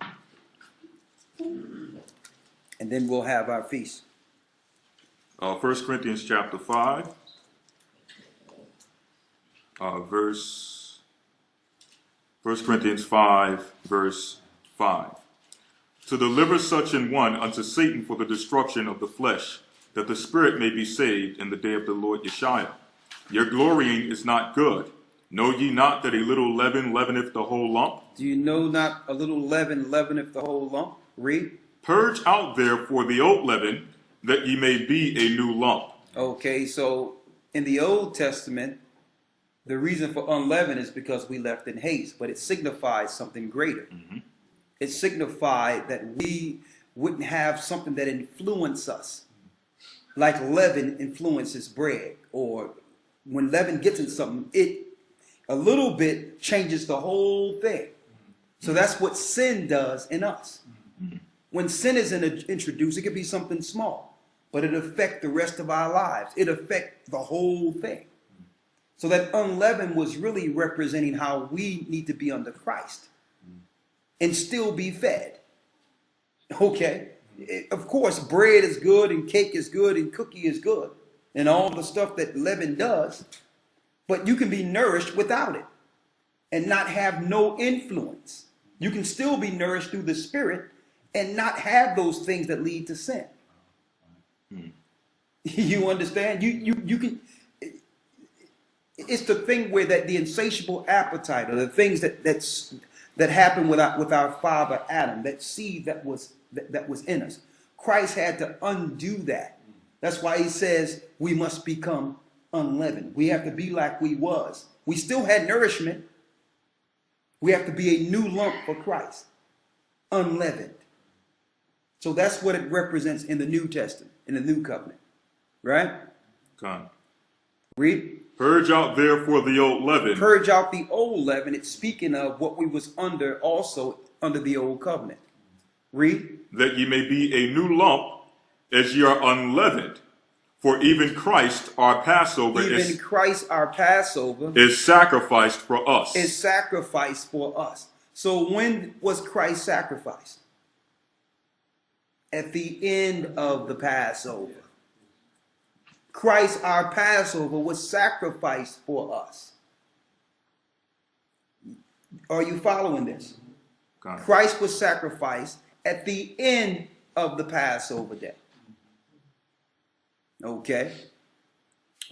And then we'll have our feast. 1 Corinthians chapter 5, verse 1 Corinthians 5, verse 5. To deliver such an one unto Satan for the destruction of the flesh, that the spirit may be saved in the day of the Lord Yeshua. Your glorying is not good. Know ye not that a little leaven leaveneth the whole lump? Do you know not a little leaven leaveneth the whole lump? Read. Purge out therefore the old leaven, that ye may be a new lump. Okay, so in the Old Testament, the reason for unleavened is because we left in haste, but it signifies something greater. It signified that we wouldn't have something that influenced us, like leaven influences bread, or when leaven gets in something, it a little bit changes the whole thing. So that's what sin does in us. When sin is introduced, it could be something small, but it affects the rest of our lives. It affects the whole thing. So that unleavened was really representing how we need to be under Christ and still be fed. Okay? Of course, bread is good and cake is good and cookie is good and all the stuff that leaven does, but you can be nourished without it and not have no influence. You can still be nourished through the Spirit and not have those things that lead to sin. You understand? You can. It's the thing where that the insatiable appetite, or the things that happened with our father Adam, that seed that was in us. Christ had to undo that. That's why he says we must become unleavened. We have to be like we was. We still had nourishment. We have to be a new lump for Christ, unleavened. So that's what it represents in the New Testament, in the New Covenant, right? Come. Read. Purge out therefore the old leaven. Purge out the old leaven. It's speaking of what we was under, also under the old covenant. Read. That ye may be a new lump, as ye are unleavened. For even Christ our Passover Christ our Passover is sacrificed for us. Is sacrificed for us. So when was Christ sacrificed? At the end of the Passover. Christ our Passover was sacrificed for us. Are you following this? Christ was sacrificed at the end of the Passover day. Okay.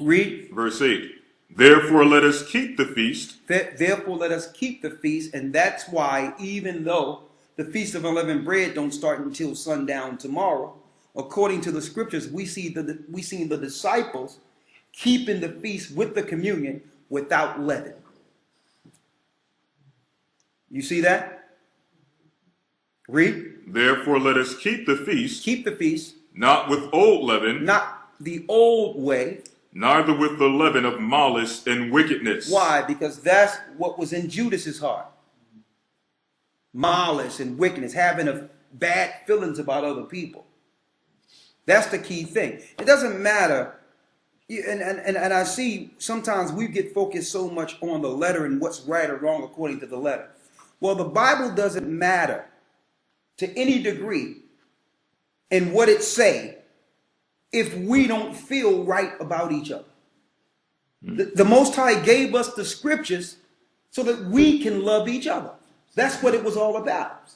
Read. Verse 8. Therefore let us keep the feast. Therefore let us keep the feast. And that's why, even though the Feast of Unleavened Bread don't start until sundown tomorrow, according to the scriptures, we see the disciples keeping the feast with the communion without leaven. You see that? Read. Therefore let us keep the feast. Keep the feast. Not with old leaven. Not the old way. Neither with the leaven of malice and wickedness. Why? Because that's what was in Judas's heart. Malice and wickedness, having a bad feelings about other people. That's the key thing. It doesn't matter. And I see sometimes we get focused so much on the letter and what's right or wrong according to the letter. Well, the Bible doesn't matter to any degree in what it say if we don't feel right about each other. The Most High gave us the scriptures so that we can love each other. That's what it was all about.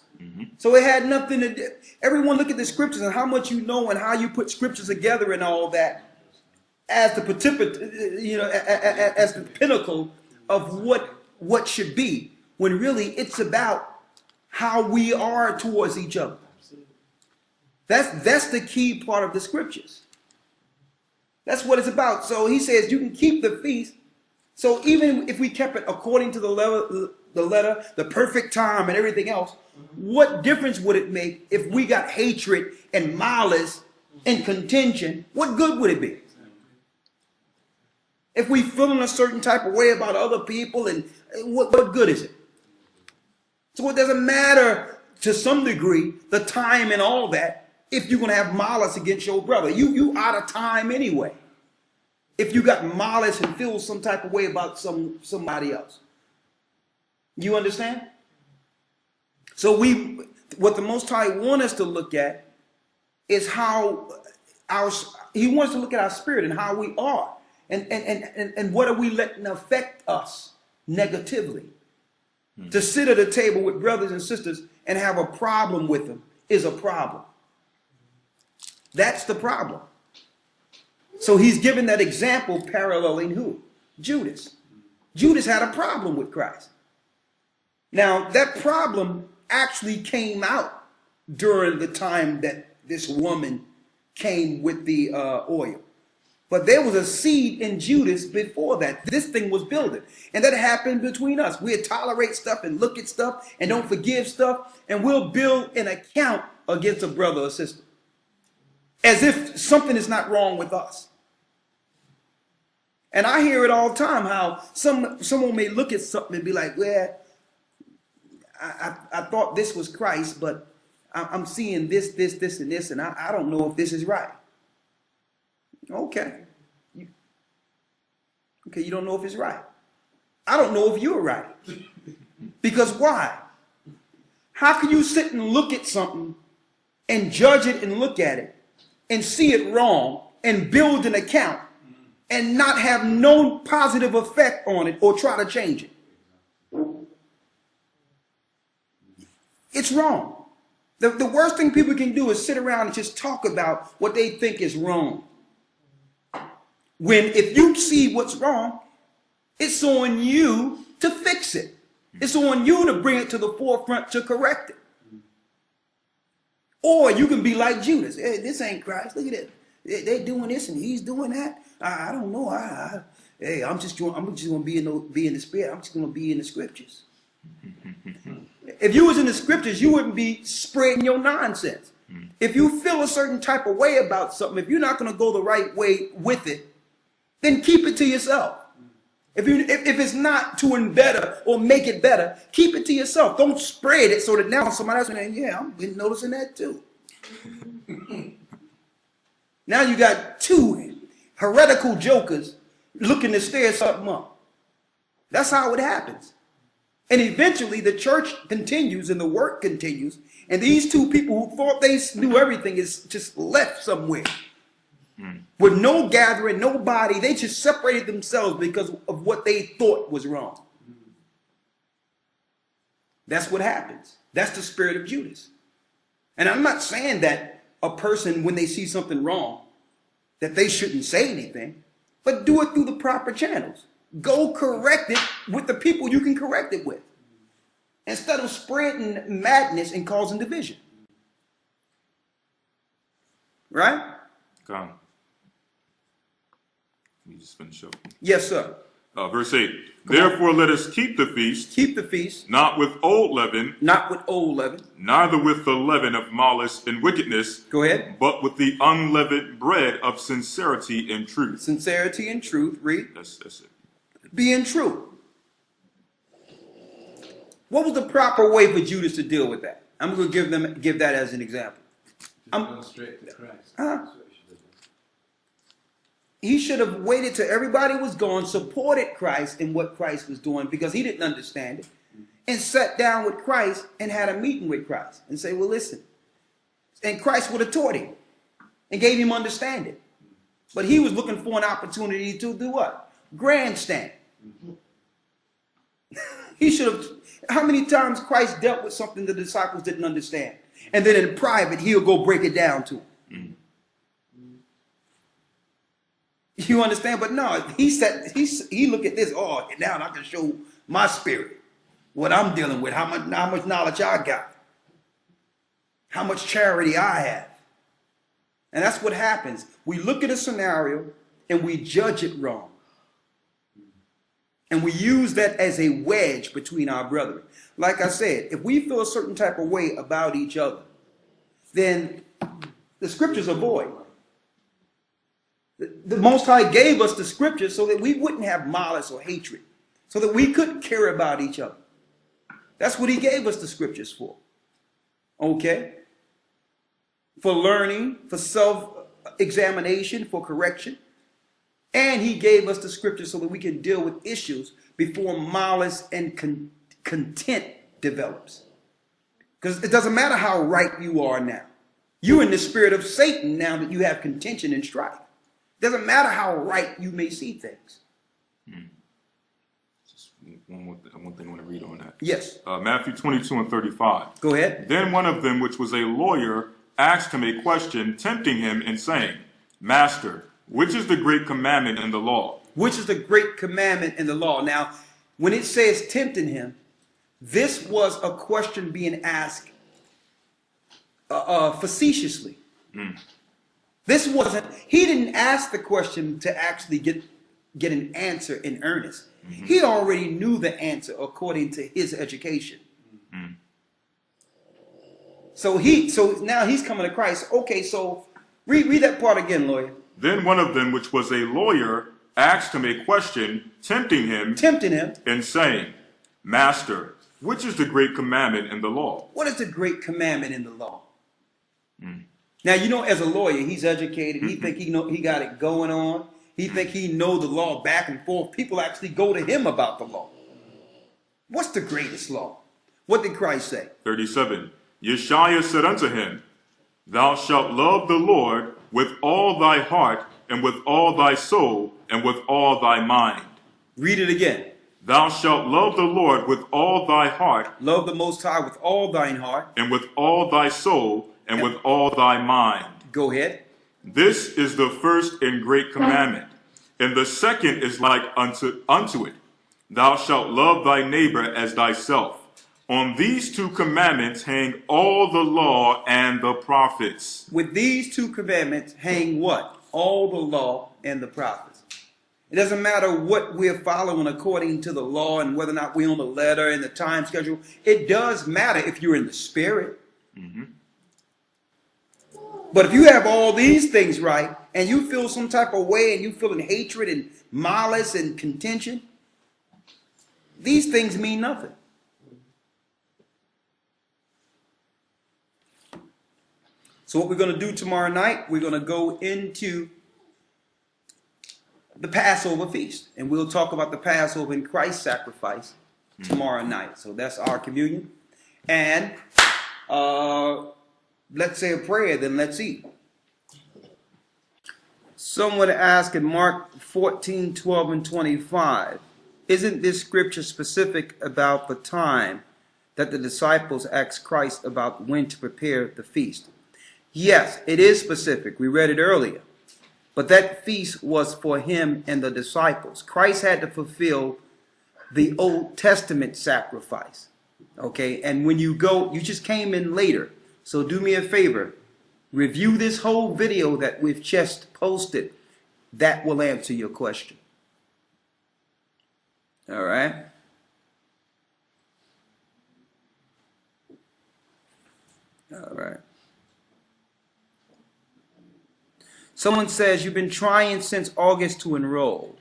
So it had nothing to do. Everyone look at the scriptures and how much you know and how you put scriptures together and all that as the as the pinnacle of what should be, when really it's about how we are towards each other. That's the key part of the scriptures. That's what it's about. So he says you can keep the feast So even if we kept it according to the letter, the perfect time and everything else, what difference would it make if we got hatred and malice and contention? What good would it be? If we feel in a certain type of way about other people, and what good is it? So it doesn't matter to some degree, the time and all that, if you're going to have malice against your brother. You out of time anyway. If you got malice and feel some type of way about somebody else. You understand? So what the Most High wants us to look at is how he wants to look at our spirit and how we are. And what are we letting affect us negatively? To sit at a table with brothers and sisters and have a problem with them is a problem. That's the problem. So he's given that example paralleling who? Judas. Judas had a problem with Christ. Now, that problem actually came out during the time that this woman came with the oil. But there was a seed in Judas before that. This thing was building. And that happened between us. We'll tolerate stuff and look at stuff and don't forgive stuff. And we'll build an account against a brother or sister. As if something is not wrong with us. And I hear it all the time how someone may look at something and be like, well, I thought this was Christ, but I'm seeing this, and this, and I don't know if this is right. Okay. You don't know if it's right. I don't know if you're right. Because why? How can you sit and look at something and judge it and look at it and see it wrong and build an account and not have no positive effect on it or try to change it? It's wrong. The worst thing people can do is sit around and just talk about what they think is wrong. When if you see what's wrong, it's on you to fix it. It's on you to bring it to the forefront to correct it. Or you can be like Judas. Hey, this ain't Christ. Look at it. They doing this and he's doing that. I don't know. I'm just going to be in the spirit. I'm just going to be in the scriptures. If you was in the scriptures, you wouldn't be spreading your nonsense. If you feel a certain type of way about something, if you're not going to go the right way with it, then keep it to yourself. If it's not to better or make it better, keep it to yourself. Don't spread it so that now somebody else is saying, yeah, I'm noticing that too. Now you got two heretical jokers looking to stir something up. That's how it happens. And eventually the church continues and the work continues. And these two people who thought they knew everything is just left somewhere. With no gathering, no body. They just separated themselves because of what they thought was wrong. That's what happens. That's the spirit of Judas. And I'm not saying that a person, when they see something wrong, that they shouldn't say anything, but do it through the proper channels. Go correct it with the people you can correct it with. Instead of spreading madness and causing division. Right? Come. Let me just finish up. Yes, sir. Verse 8. Therefore let us keep the feast. Keep the feast. Not with old leaven. Not with old leaven. Neither with the leaven of malice and wickedness. Go ahead. But with the unleavened bread of sincerity and truth. Sincerity and truth. Read. That's it. Being true. What was the proper way for Judas to deal with that? I'm going to give that as an example. Go straight to Christ. He should have waited till everybody was gone, supported Christ in what Christ was doing because he didn't understand it, and sat down with Christ and had a meeting with Christ and say, well, listen. And Christ would have taught him and gave him understanding. But he was looking for an opportunity to do what? Grandstand. He should have. How many times Christ dealt with something the disciples didn't understand? And then in private, he'll go break it down to them. You understand? But no, he look at this. Oh, now I can show my spirit what I'm dealing with, how much knowledge I got, how much charity I have. And that's what happens. We look at a scenario and we judge it wrong. And we use that as a wedge between our brethren. Like I said, if we feel a certain type of way about each other, then the scriptures are void. The Most High gave us the scriptures so that we wouldn't have malice or hatred, so that we could care about each other. That's what he gave us the scriptures for. Okay? For learning, for self-examination, for correction. And he gave us the scriptures so that we can deal with issues before malice and content develops. Because it doesn't matter how right you are now. You're in the spirit of Satan now that you have contention and strife. It doesn't matter how right you may see things. Just one thing I want to read on that. Yes. Matthew 22:35. Go ahead. Then one of them, which was a lawyer, asked him a question, tempting him and saying, Master, which is the great commandment in the law? Which is the great commandment in the law? Now, when it says tempting him, this was a question being asked facetiously. This wasn't, he didn't ask the question to actually get an answer in earnest. He already knew the answer according to his education. So now he's coming to Christ. Okay, so read that part again, Lawyer. Then one of them, which was a lawyer, asked him a question, tempting him and saying, Master, which is the great commandment in the law? What is the great commandment in the law? Now, you know, as a lawyer, he's educated. He think he got it going on. He think he know the law back and forth. People actually go to him about the law. What's the greatest law? What did Christ say? 37. Yeshua said unto him, Thou shalt love the Lord with all thy heart, and with all thy soul, and with all thy mind. Read it again. Thou shalt love the Lord with all thy heart. Love the Most High with all thine heart. And with all thy soul, and with all thy mind. Go ahead. This is the first and great commandment. And the second is like unto it. Thou shalt love thy neighbor as thyself. On these two commandments hang all the law and the prophets. With these two commandments hang what? All the law and the prophets. It doesn't matter what we're following according to the law and whether or not we're on the letter and the time schedule. It does matter if you're in the spirit. But if you have all these things right and you feel some type of way and you feeling hatred and malice and contention, these things mean nothing. So what we're going to do tomorrow night, we're going to go into the Passover feast. And we'll talk about the Passover and Christ's sacrifice tomorrow night. So that's our communion. And let's say a prayer, then let's eat. Someone asked in Mark 14, 12, and 25, isn't this scripture specific about the time that the disciples asked Christ about when to prepare the feast? Yes, it is specific. We read it earlier. But that feast was for him and the disciples. Christ had to fulfill the Old Testament sacrifice. Okay, and when you go, you just came in later. So do me a favor. Review this whole video that we've just posted. That will answer your question. All right. All right. Someone says you've been trying since August to enroll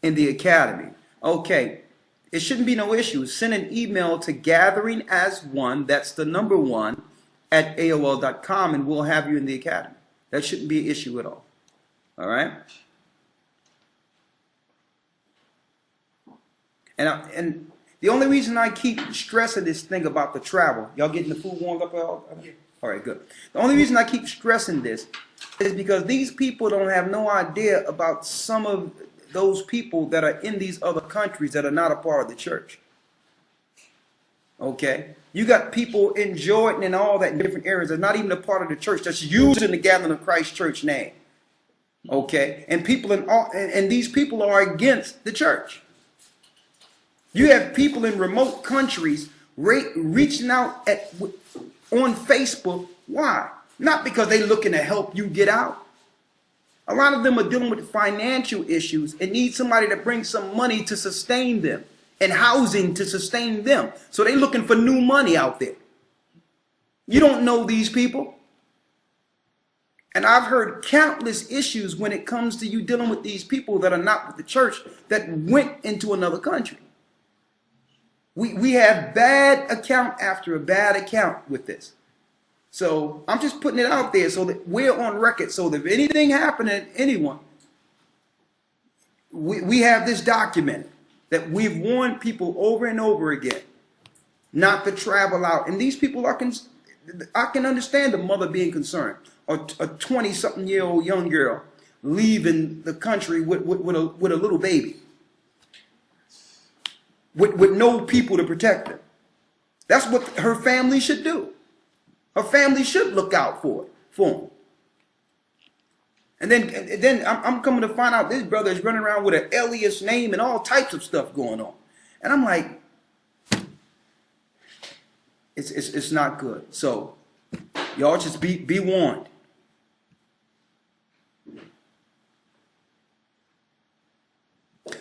in the academy. Okay. It shouldn't be no issue. Send an email to gatheringas1, that's the number 1, at AOL.com, and we'll have you in the academy. That shouldn't be an issue at all. All right? And the only reason I keep stressing this thing about the travel, y'all getting the food warmed up? Yeah. All right, good. The only reason I keep stressing this is because these people don't have no idea about some of those people that are in these other countries that are not a part of the church. Okay? You got people in Jordan and all that in different areas that are not even a part of the church, that's using the Gathering of Christ Church name. Okay? And people and these people are against the church. You have people in remote countries reaching out on Facebook. Why? Not because they're looking to help you get out. A lot of them are dealing with financial issues and need somebody to bring some money to sustain them and housing to sustain them. So they're looking for new money out there. You don't know these people. And I've heard countless issues when it comes to you dealing with these people that are not with the church that went into another country. We have bad account after a bad account with this. So I'm just putting it out there so that we're on record. So that if anything happened to anyone, we have this documented that we've warned people over and over again not to travel out. And these people I can understand the mother being concerned. A 20-something-year-old young girl leaving the country with a little baby. With no people to protect her. That's what her family should do. Her family should look out for him. And then I'm coming to find out this brother is running around with an alias name and all types of stuff going on. And I'm like, it's not good. So y'all just be warned.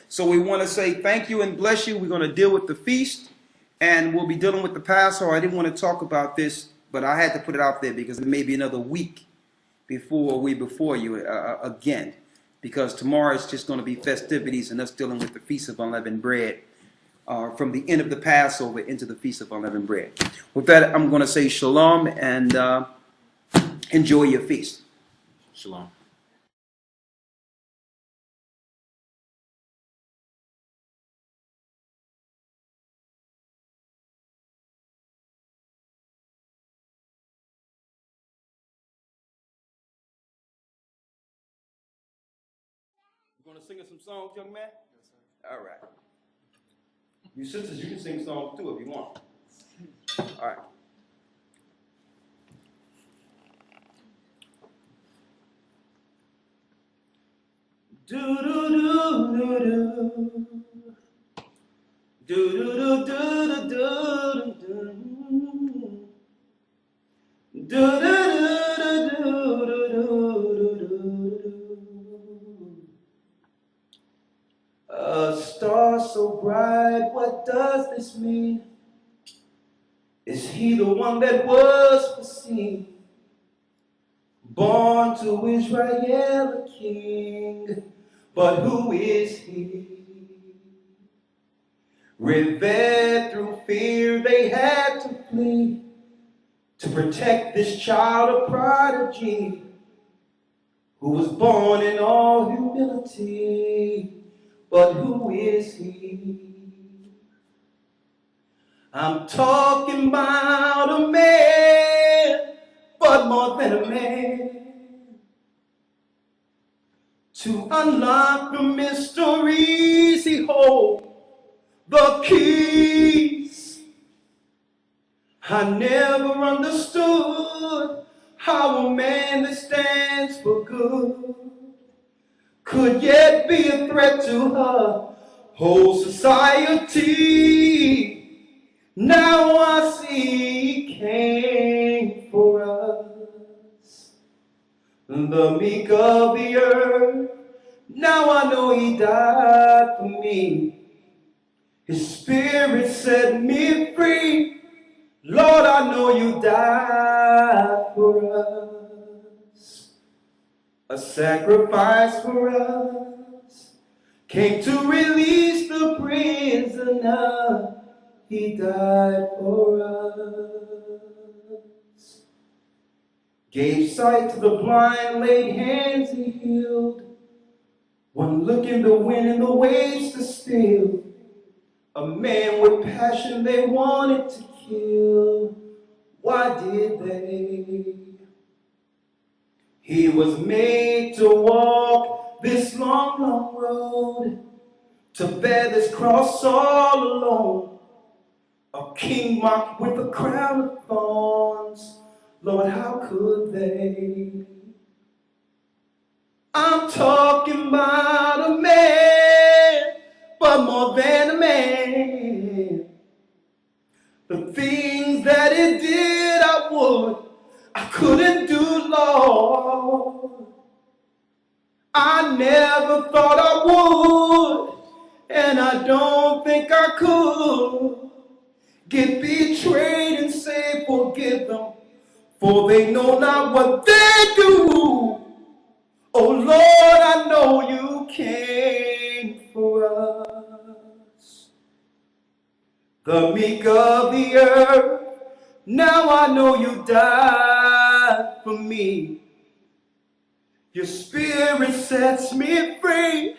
So we want to say thank you and bless you. We're going to deal with the feast, and we'll be dealing with the Passover. I didn't want to talk about this, but I had to put it out there because it may be another week before you again, because tomorrow is just going to be festivities and us dealing with the Feast of Unleavened Bread from the end of the Passover into the Feast of Unleavened Bread. With that, I'm going to say shalom and enjoy your feast. Shalom. You going to sing us some songs, young man? Yes, sir. All right. You sisters, you can sing songs too if you want. All right. Do do do do do. Do do do do do do do. Do do do do do do do do. A star so bright, what does this mean? Is he the one that was foreseen? Born to Israel a king, but who is he? Revered through fear, they had to flee to protect this child of prodigy who was born in all humility. But who is he? I'm talking about a man, but more than a man. To unlock the mysteries he holds, the keys. I never understood how a man that stands for good could yet be a threat to her whole society. Now I see he came for us, the meek of the earth. Now I know he died for me. His spirit set me free. Lord, I know you died for us. A sacrifice for us came to release the prisoner. He died for us. Gave sight to the blind, laid hands he healed. One look in the wind and the waves to still. A man with passion they wanted to kill. Why did they? He was made to walk this long, long road, to bear this cross all alone. A king mocked with a crown of thorns. Lord, how could they? I'm talking about a man, but more than a man. The things that he did I couldn't do, Lord. I never thought I would, and I don't think I could get betrayed and say forgive them, for they know not what they do. Oh Lord, I know you came for us, the meek of the earth. Now I know you died for me. Your spirit sets me free.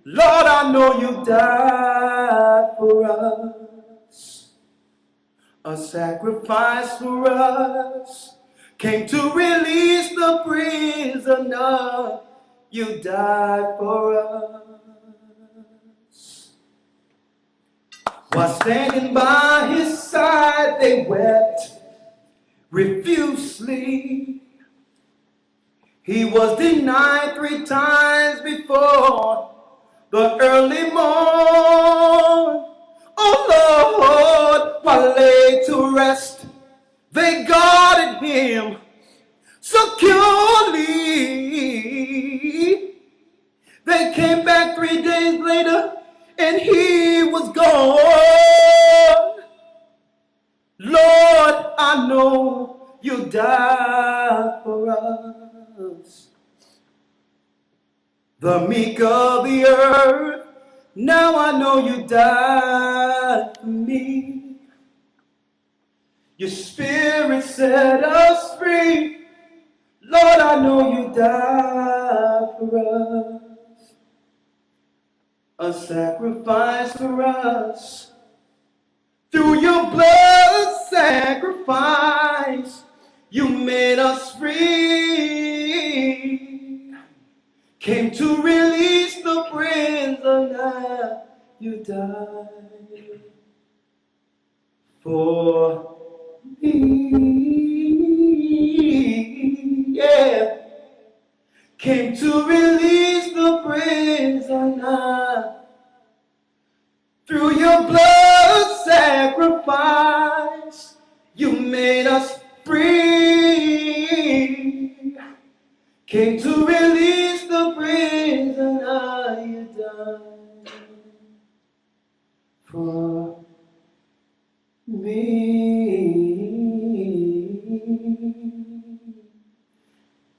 Lord, I know you died for us. A sacrifice for us. Came to release the prisoner. You died for us. While standing by his side, they wept profusely. He was denied 3 times before the early morn. Oh Lord, while laid to rest, they guarded him securely. They came back 3 days later and he was gone. Lord, I know you died for us, the meek of the earth. Now I know you died for me. Your spirit set us free. Lord, I know you died for us. A sacrifice for us. Through your blood sacrifice, you made us free. Came to release the prisoner. You died for me. Yeah. Came to release the prisoner. Through your blood sacrifice, you made us free. Came to release the prisoner. You died for me.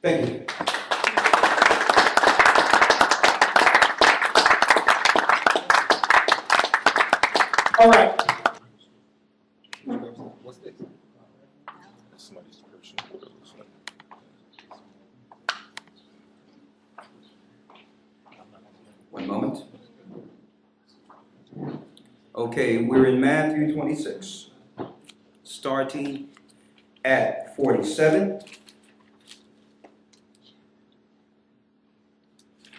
Thank you. All right. What's this? Somebody's person. One moment. Okay, we're in Matthew 26, starting at 47.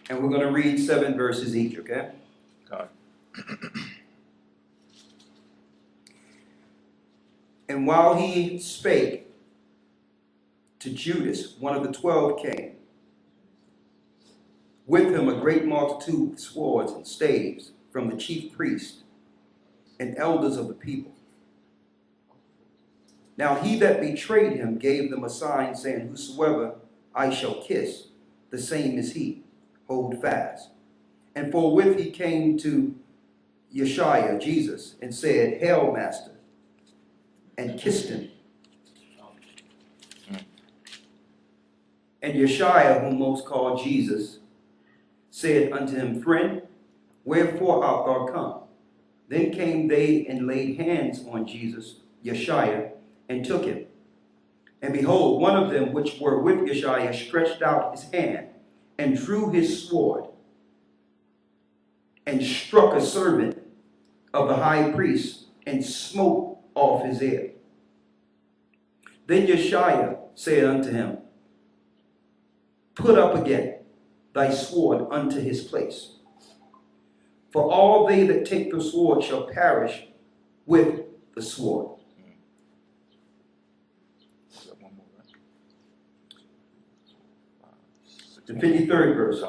And we're going to read 7 verses each, okay? Okay. And while he spake to Judas, one of the 12 came. With him a great multitude with swords and staves from the chief priests and elders of the people. Now he that betrayed him gave them a sign, saying, Whosoever I shall kiss, the same is he. Hold fast. And forthwith he came to Yeshua, Jesus, and said, Hail, Master, and kissed him. And Yeshua, whom most called Jesus, said unto him, Friend, wherefore art thou come? Then came they and laid hands on Jesus, Yeshua, and took him. And behold, one of them which were with Yeshua stretched out his hand, and drew his sword, and struck a servant of the high priest, and smote off his ear. Then Yeshua said unto him, Put up again thy sword unto his place. For all they that take the sword shall perish with the sword. The 53rd verse.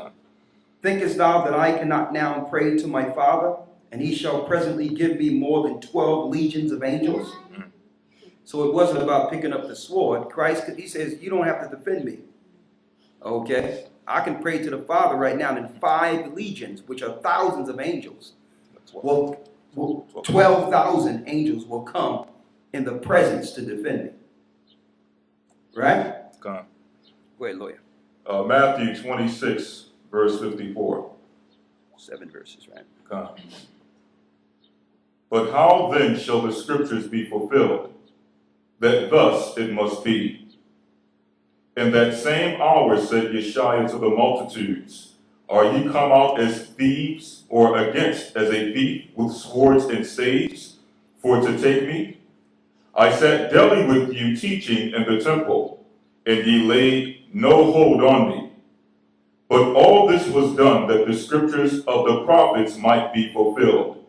Thinkest thou that I cannot now pray to my Father, and he shall presently give me more than 12 legions of angels? So it wasn't about picking up the sword. Christ, he says, you don't have to defend me. Okay? I can pray to the Father right now, and 5 legions, which are thousands of angels, 12,000 angels will come in the presence to defend me. Right? Come. Go ahead, Lawyer. Matthew 26, verse 54. 7 verses, right? Come. But how then shall the scriptures be fulfilled, that thus it must be? In that same hour said Yeshua to the multitudes, Are ye come out as thieves, or against as a thief with swords and staves, for to take me? I sat daily with you teaching in the temple, and ye laid no hold on me. But all this was done that the scriptures of the prophets might be fulfilled.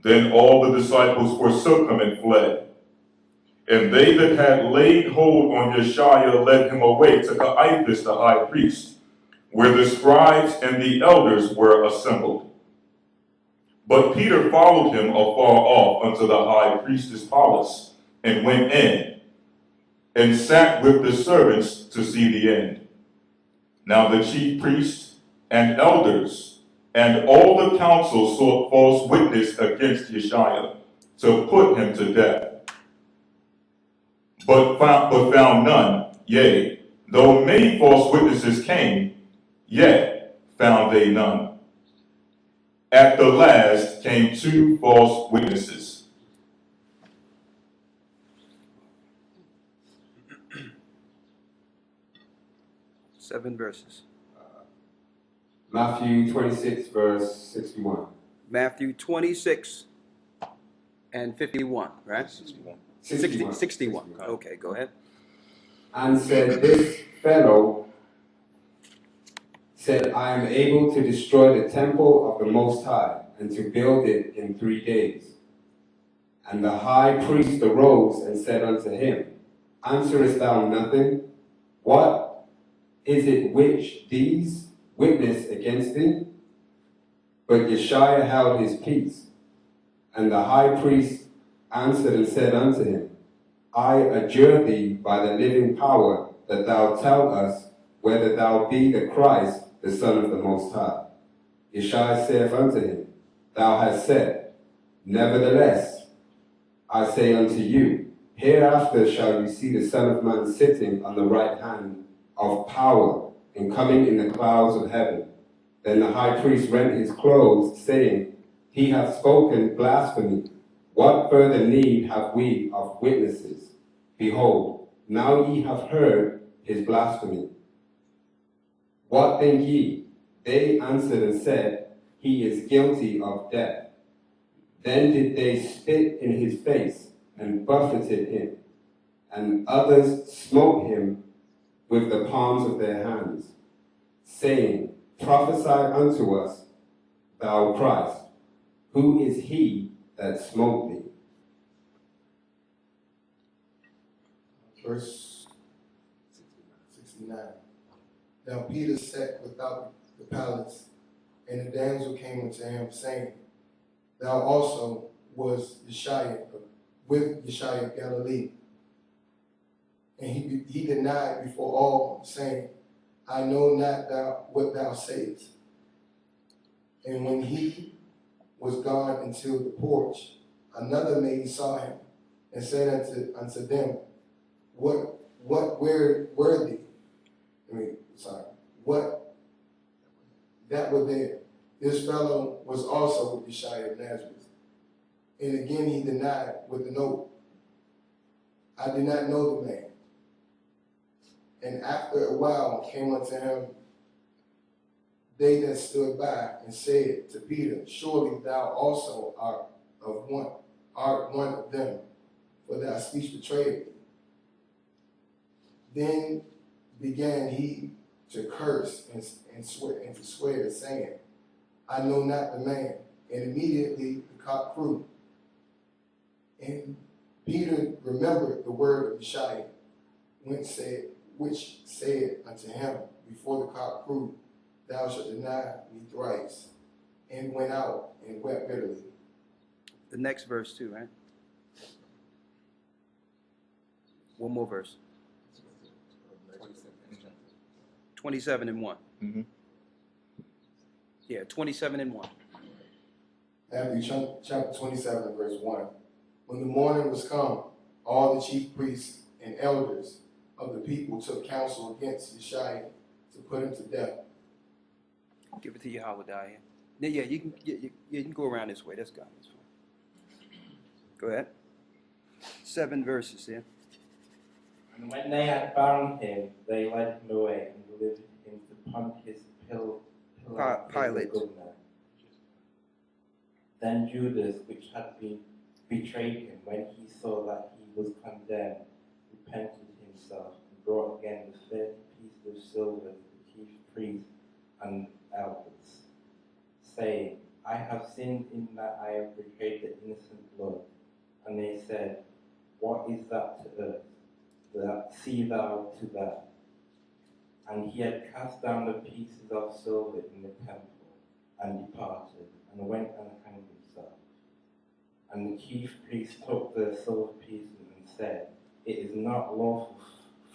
Then all the disciples forsook him and fled. And they that had laid hold on Yeshua led him away to Caiaphas the high priest, where the scribes and the elders were assembled. But Peter followed him afar off unto the high priest's palace, and went in, and sat with the servants to see the end. Now the chief priests and elders and all the council sought false witness against Yeshua to put him to death. But found none, yea, though many false witnesses came, yet found they none. At the last came 2 false witnesses. Seven verses. Matthew 26, verse 61. Matthew 26 and 51, right? 61. 61. Okay, go ahead. And said, This fellow said, I am able to destroy the temple of the Most High, and to build it in 3 days. And the high priest arose and said unto him, Answerest thou nothing? What is it which these witness against thee? But Yeshua held his peace. And the high priest answered and said unto him, I adjure thee by the living power that thou tell us whether thou be the Christ, the Son of the Most High. Yeshua saith unto him, Thou hast said, Nevertheless, I say unto you, hereafter shall you see the Son of Man sitting on the right hand of power, and coming in the clouds of heaven. Then the high priest rent his clothes, saying, He hath spoken blasphemy. What further need have we of witnesses? Behold, now ye have heard his blasphemy. What think ye? They answered and said, He is guilty of death. Then did they spit in his face and buffeted him, and others smote him with the palms of their hands, saying, Prophesy unto us, thou Christ, who is he that smote thee? Verse 69. Now Peter sat without the palace, and the damsel came unto him, saying, Thou also was Yeshua, with Yeshua of Galilee. And he denied before all, saying, I know not what thou sayest. And when he was gone into the porch, another maid saw him, and said unto them, What were thee? What that were there? This fellow was also with Yeshua of Nazareth. And again he denied with an oath, I did not know the man. And after a while came unto him they that stood by, and said to Peter, Surely thou also art one of them, for thy speech betrayed thee. Then began he to curse and swear, saying, I know not the man. And immediately the cock crew. And Peter remembered the word of Yeshua, which said unto him before the cock crew, Thou shalt deny me thrice, and went out and wept bitterly. The next verse too, right? One more verse. 27 and 1. Yeah, 27 and 1. Matthew chapter 27, verse 1. When the morning was come, all the chief priests and elders of the people took counsel against Yeshua to put him to death. Give it to you, Howadiah. Yeah, you can go around this way. That's good. That's fine. Go ahead. 7 verses here. And when they had bound him, they led him away and delivered him to Pontius Pilate. the governor. Then Judas, which had been betrayed him, when he saw that he was condemned, repented himself and brought again the 30 pieces of silver to the chief priests and elders, saying, I have sinned in that I have betrayed the innocent blood. And they said, what is that to us? That see thou to that. And he had cast down the pieces of silver in the temple, and departed, and went and hanged himself. And the chief priest took the silver pieces and said, it is not lawful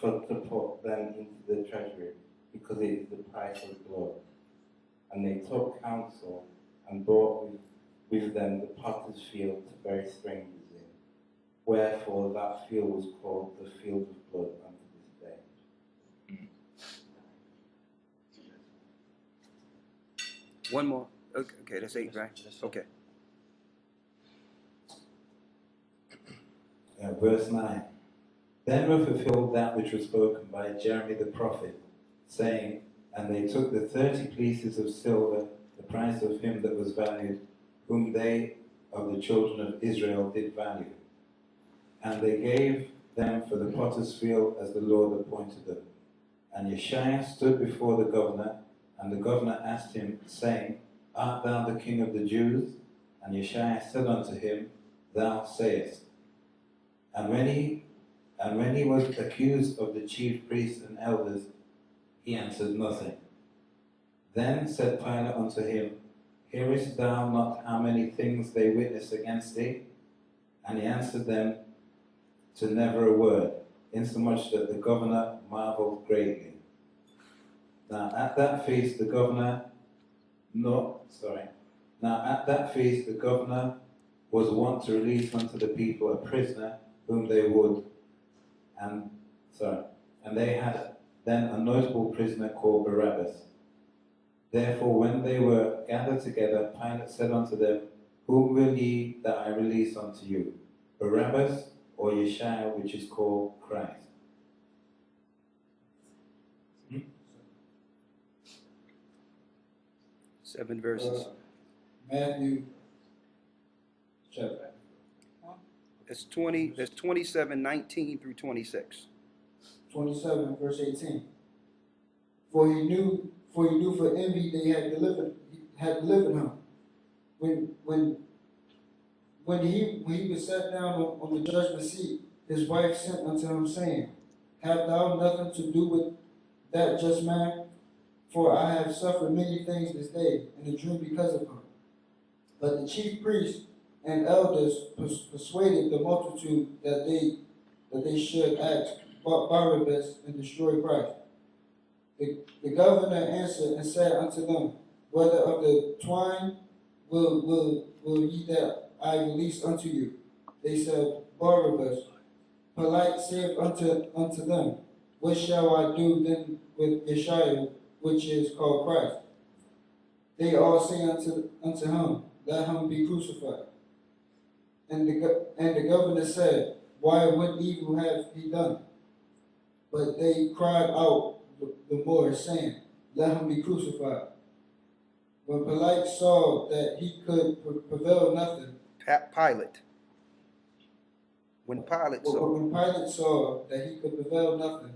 to put them into the treasury, because it is the price of blood. And they took counsel, and brought with them the potter's field to bury strangers in. Wherefore that field was called the field of blood unto this day. One more. Okay, that's 8, right? Okay. Verse 9. Then were fulfilled that which was spoken by Jeremy the prophet, saying, and they took the 30 pieces of silver, the price of him that was valued, whom they of the children of Israel did value. And they gave them for the potter's field as the Lord appointed them. And Yeshua stood before the governor, and the governor asked him, saying, art thou the king of the Jews? And Yeshua said unto him, thou sayest. And when he was accused of the chief priests and elders, he answered nothing. Then said Pilate unto him, hearest thou not how many things they witness against thee? And he answered them to never a word, insomuch that the governor marveled greatly. Now at that feast the governor was wont to release unto the people a prisoner whom they would, and they had then a notable prisoner called Barabbas. Therefore when they were gathered together, Pilate said unto them, whom will ye that I release unto you, Barabbas or Yeshua, which is called Christ? 7 verses. Matthew chapter. That's 27, 19 through 26. 27, verse 18. For he knew for envy they had delivered him. When he was sat down on the judgment seat, his wife sent unto him, saying, have thou nothing to do with that just man? For I have suffered many things this day in a dream because of him. But the chief priests and elders persuaded the multitude that they should act Barabbas and destroy Christ. The governor answered and said unto them, whether of the twine will ye that I release unto you? They said, Barabbas. Pilate said unto them, what shall I do then with Yeshua, which is called Christ? They all say unto him, let him be crucified. And the governor said, why, what evil have he done? But they cried out the more, saying, let him be crucified. When Pilate saw that he could prevail nothing, Pilate. When Pilate saw that he could prevail nothing,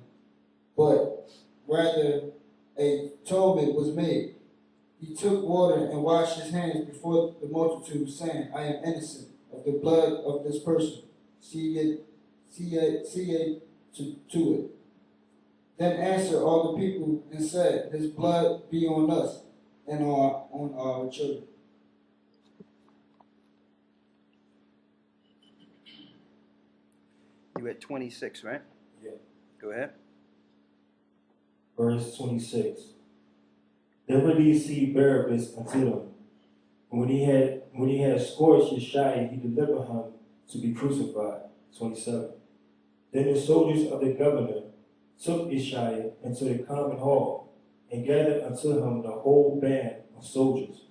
but rather a atonement was made, he took water and washed his hands before the multitude, saying, I am innocent of the blood of this person. See it to it. Then answered all the people and said, his blood be on us and on our children. You at 26, right? Yeah. Go ahead. Verse 26. Then released he Barabbas unto them. And when he had scourged Yeshua, he delivered him to be crucified. 27. Then the soldiers of the governor took Yeshua into the common hall, and gathered unto him the whole band of soldiers.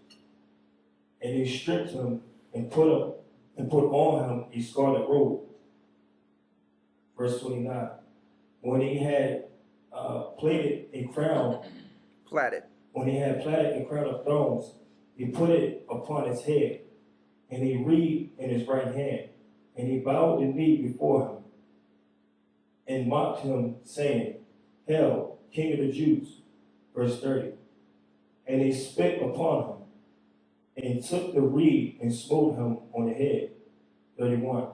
And they stripped him and put on him a scarlet robe. Verse 29. When he had plaited a crown, when he had plaited a crown of thorns, he put it upon his head, and a reed in his right hand, and he bowed the knee before him, and mocked him, saying, Hail, King of the Jews. Verse 30. And they spit upon him, and took the reed and smote him on the head. 31.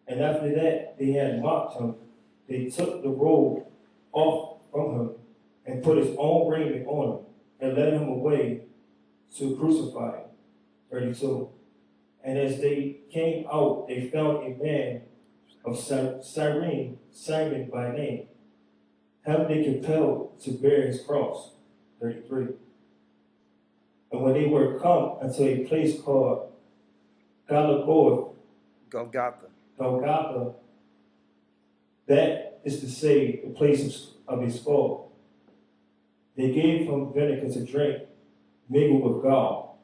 And after that they had mocked him, they took the robe off from him, and put his own raiment on him, and led him away to crucify him. 32. And as they came out, they found a man of Cyrene, Simon by name, him they compelled to bear his cross. 33. And when they were come unto a place called Golgotha, that is to say, the place of his skull, they gave him vinegar to drink, mingled with gall.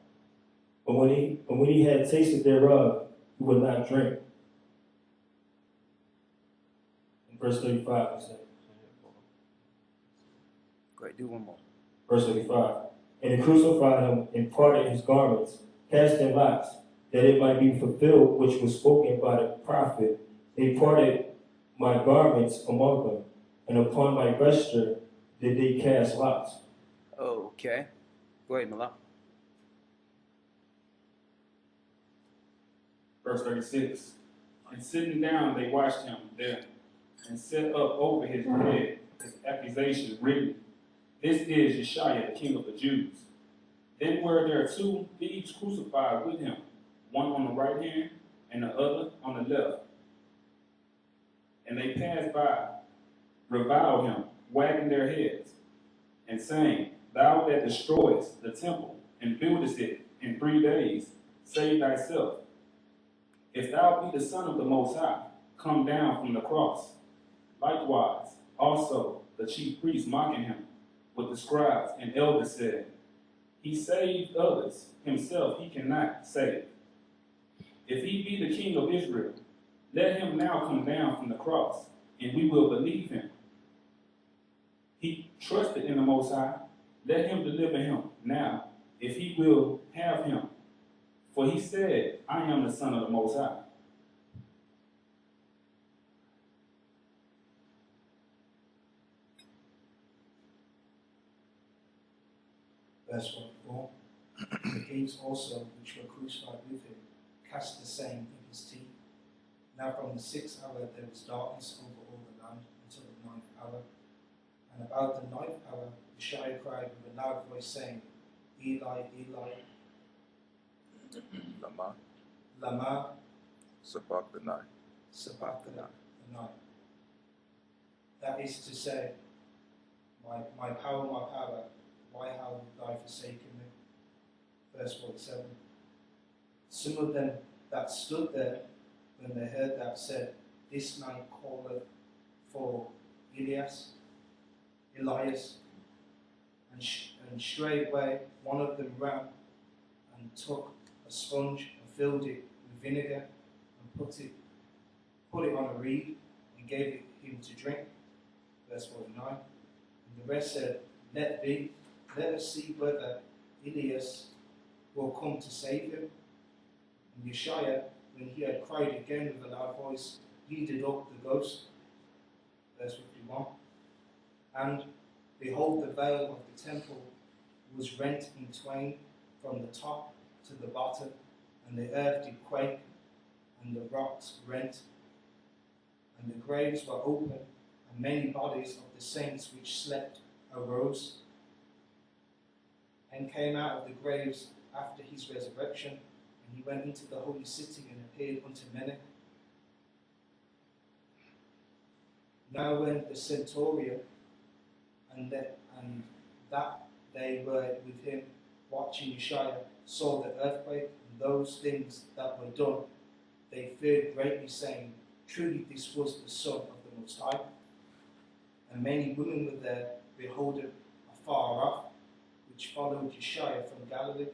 But when he had tasted thereof, he would not drink. In verse 35, he said. Great, do one more. Verse 35. And they crucified him and parted his garments, casting lots, that it might be fulfilled which was spoken by the prophet. They parted my garments among them, and upon my vesture did they cast lots. Okay. Go ahead, Malak. Verse 36. And sitting down, they watched him there, and set up over his head his accusation written, This is Yeshua, the King of the Jews. Then were there two thieves crucified with him, one on the right hand and the other on the left. And they passed by, reviled him, wagging their heads, and saying, Thou that destroyest the temple and buildest it in 3 days, save thyself. If thou be the Son of the Most High, come down from the cross. Likewise, also the chief priests mocking him with the scribes and elders said, He saved others, himself he cannot save. If he be the King of Israel, let him now come down from the cross, and we will believe him. He trusted in the Most High, let him deliver him now, if he will have him. For he said, I am the Son of the Most High. Verse 44. The thieves also, which were crucified with him, cast the same in his teeth. Now from the 6th hour there was darkness over all the land until the 9th hour. And about the 9th hour, Yeshua cried with a loud voice, saying, Eli, Eli, Lama Sabachthani. That is to say, my power, why have thou forsaken me? Verse 47. Some of them that stood there, when they heard that, said, This man calleth for Elias, and straightway one of them ran and took a sponge and filled it with vinegar and put it on a reed and gave it him to drink. Verse 49. And the rest said, Let be, let us see whether Elias will come to save him. And Yeshua, when he had cried again with a loud voice, yielded up the ghost. Verse 51. And behold, the veil of the temple was rent in twain from the top to the bottom, and the earth did quake, and the rocks rent, and the graves were open, and many bodies of the saints which slept arose, and came out of the graves after his resurrection, and he went into the holy city and appeared unto many. Now when the centurion and that they were with him watching Yeshua saw the earthquake and those things that were done, they feared greatly, saying, Truly this was the Son of the Most High. And many women were there, beholding afar off, which followed Yeshua from Galilee,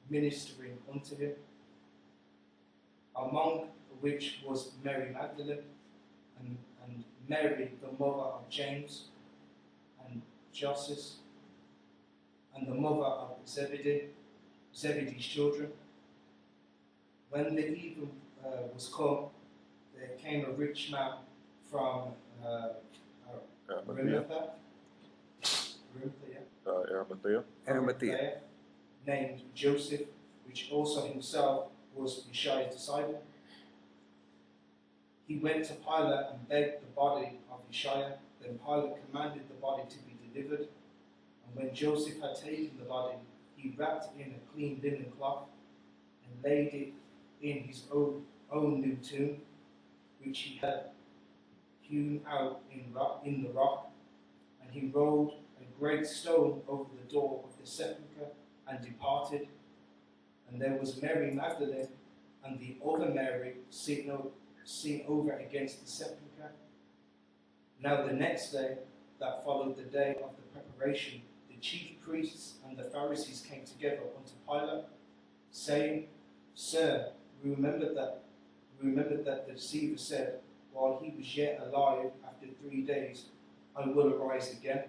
ministering unto him, among which was Mary Magdalene, and Mary the mother of James, and Joseph, and the mother of Zebedee's children. When the even was come, there came a rich man from Arimathea. Named Joseph, which also himself was Yeshua's disciple. He went to Pilate and begged the body of Yeshua. Then Pilate commanded the body to be delivered. And when Joseph had taken the body, he wrapped it in a clean linen cloth and laid it in his own new tomb, which he had hewn out in the rock. And he rolled a great stone over the door of the sepulchre and departed. And there was Mary Magdalene and the other Mary sitting over against the sepulchre. Now the next day that followed the day of the preparation, the chief priests and the Pharisees came together unto Pilate, saying, Sir, we remembered that the deceiver said, while he was yet alive, after 3 days, I will arise again.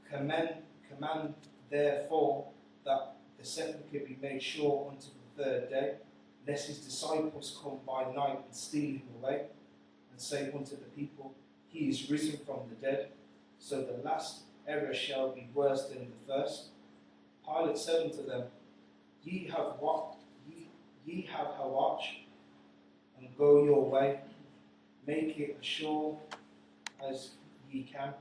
Command therefore that the sepulchre be made sure unto the 3rd day, lest his disciples come by night and steal him away, and say unto the people, He is risen from the dead. So the last error shall be worse than the first. Pilate said unto them, Ye have a watch, and go your way. Make it as sure as ye can.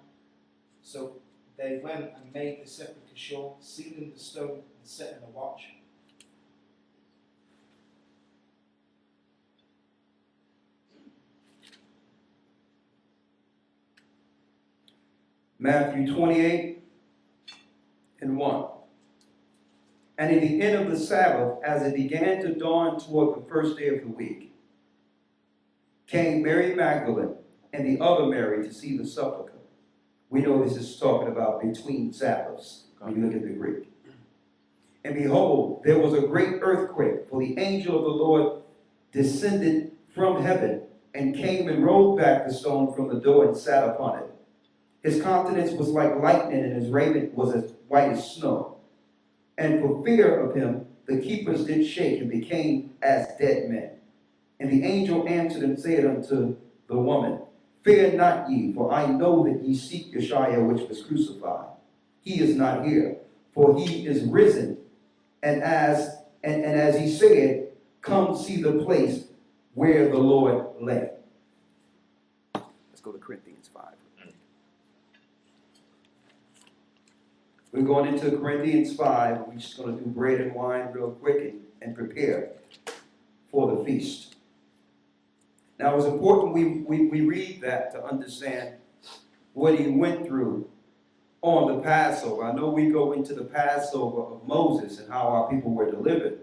So they went and made the sepulchre sure, sealing the stone and setting a watch. Matthew 28 and 1. And in the end of the Sabbath, as it began to dawn toward the first day of the week, came Mary Magdalene and the other Mary to see the sepulchre. We know this is talking about between Sabbaths when you look at the Greek. And behold, there was a great earthquake, for the angel of the Lord descended from heaven and came and rolled back the stone from the door and sat upon it. His countenance was like lightning, and his raiment was as white as snow. And for fear of him, the keepers did shake and became as dead men. And the angel answered and said unto the woman, Fear not ye, for I know that ye seek Yeshua which was crucified. He is not here, for he is risen. And as he said, come see the place where the Lord lay. Let's go to Corinthians 5. We're going into Corinthians 5. We're just going to do bread and wine real quick and prepare for the feast. Now, it's important we read that to understand what he went through on the Passover. I know we go into the Passover of Moses and how our people were delivered.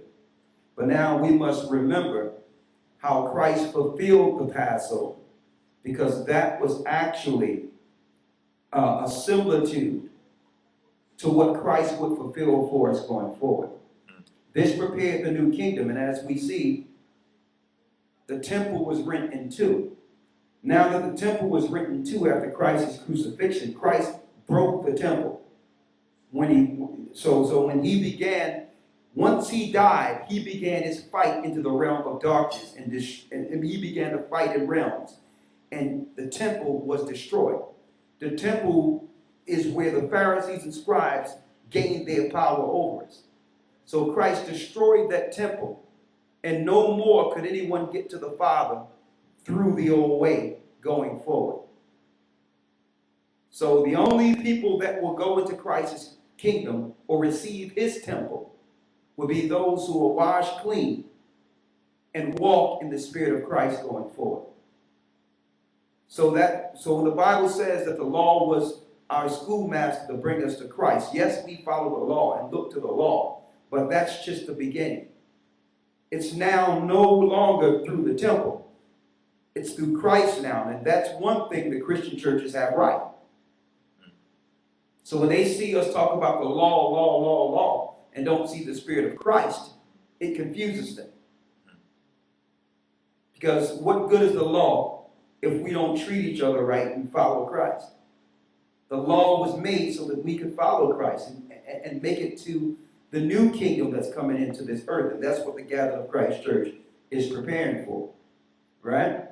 But now we must remember how Christ fulfilled the Passover, because that was actually a similitude to what Christ would fulfill for us going forward. This prepared the new kingdom, and as we see, the temple was rent in two. Now that the temple was rent in two after Christ's crucifixion, Christ broke the temple. So when he began, once he died, he began his fight into the realm of darkness, and he began to fight in realms. And the temple was destroyed. The temple is where the Pharisees and scribes gained their power over us. So Christ destroyed that temple, and no more could anyone get to the Father through the old way going forward. So the only people that will go into Christ's kingdom or receive his temple will be those who are washed clean and walk in the Spirit of Christ going forward. So when the Bible says that the law was our schoolmaster to bring us to Christ. Yes, we follow the law and look to the law, but that's just the beginning. It's now no longer through the temple. It's through Christ now, and that's one thing the Christian churches have right. So when they see us talk about the law, and don't see the Spirit of Christ, it confuses them. Because what good is the law if we don't treat each other right and follow Christ? The law was made so that we could follow Christ and make it to the new kingdom that's coming into this earth. And that's what the Gathering of Christ Church is preparing for. Right?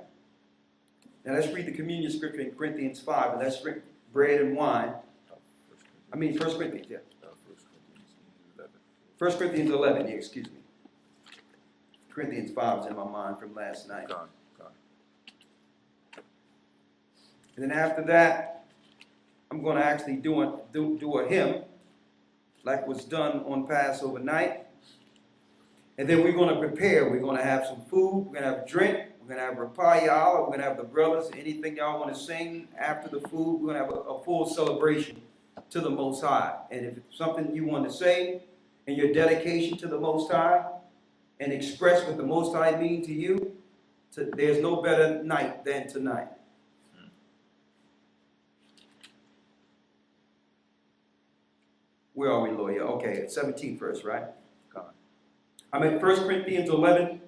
Now let's read the communion scripture in Corinthians 5. And let's drink bread and wine. 1 Corinthians, yeah. 1 Corinthians 11, yeah, excuse me. Corinthians 5 is in my mind from last night. And then after that, I'm going to actually do a hymn like was done on Passover night. And then we're going to prepare. We're going to have some food. We're going to have drink. We're going to have Rawchaa. We're going to have the brothers. Anything y'all want to sing after the food, we're going to have a full celebration to the Most High. And if it's something you want to say in your dedication to the Most High and express what the Most High means to you, there's no better night than tonight. Where are we, Lawya? Okay, 17 verse, right? I'm at 1 Corinthians 11.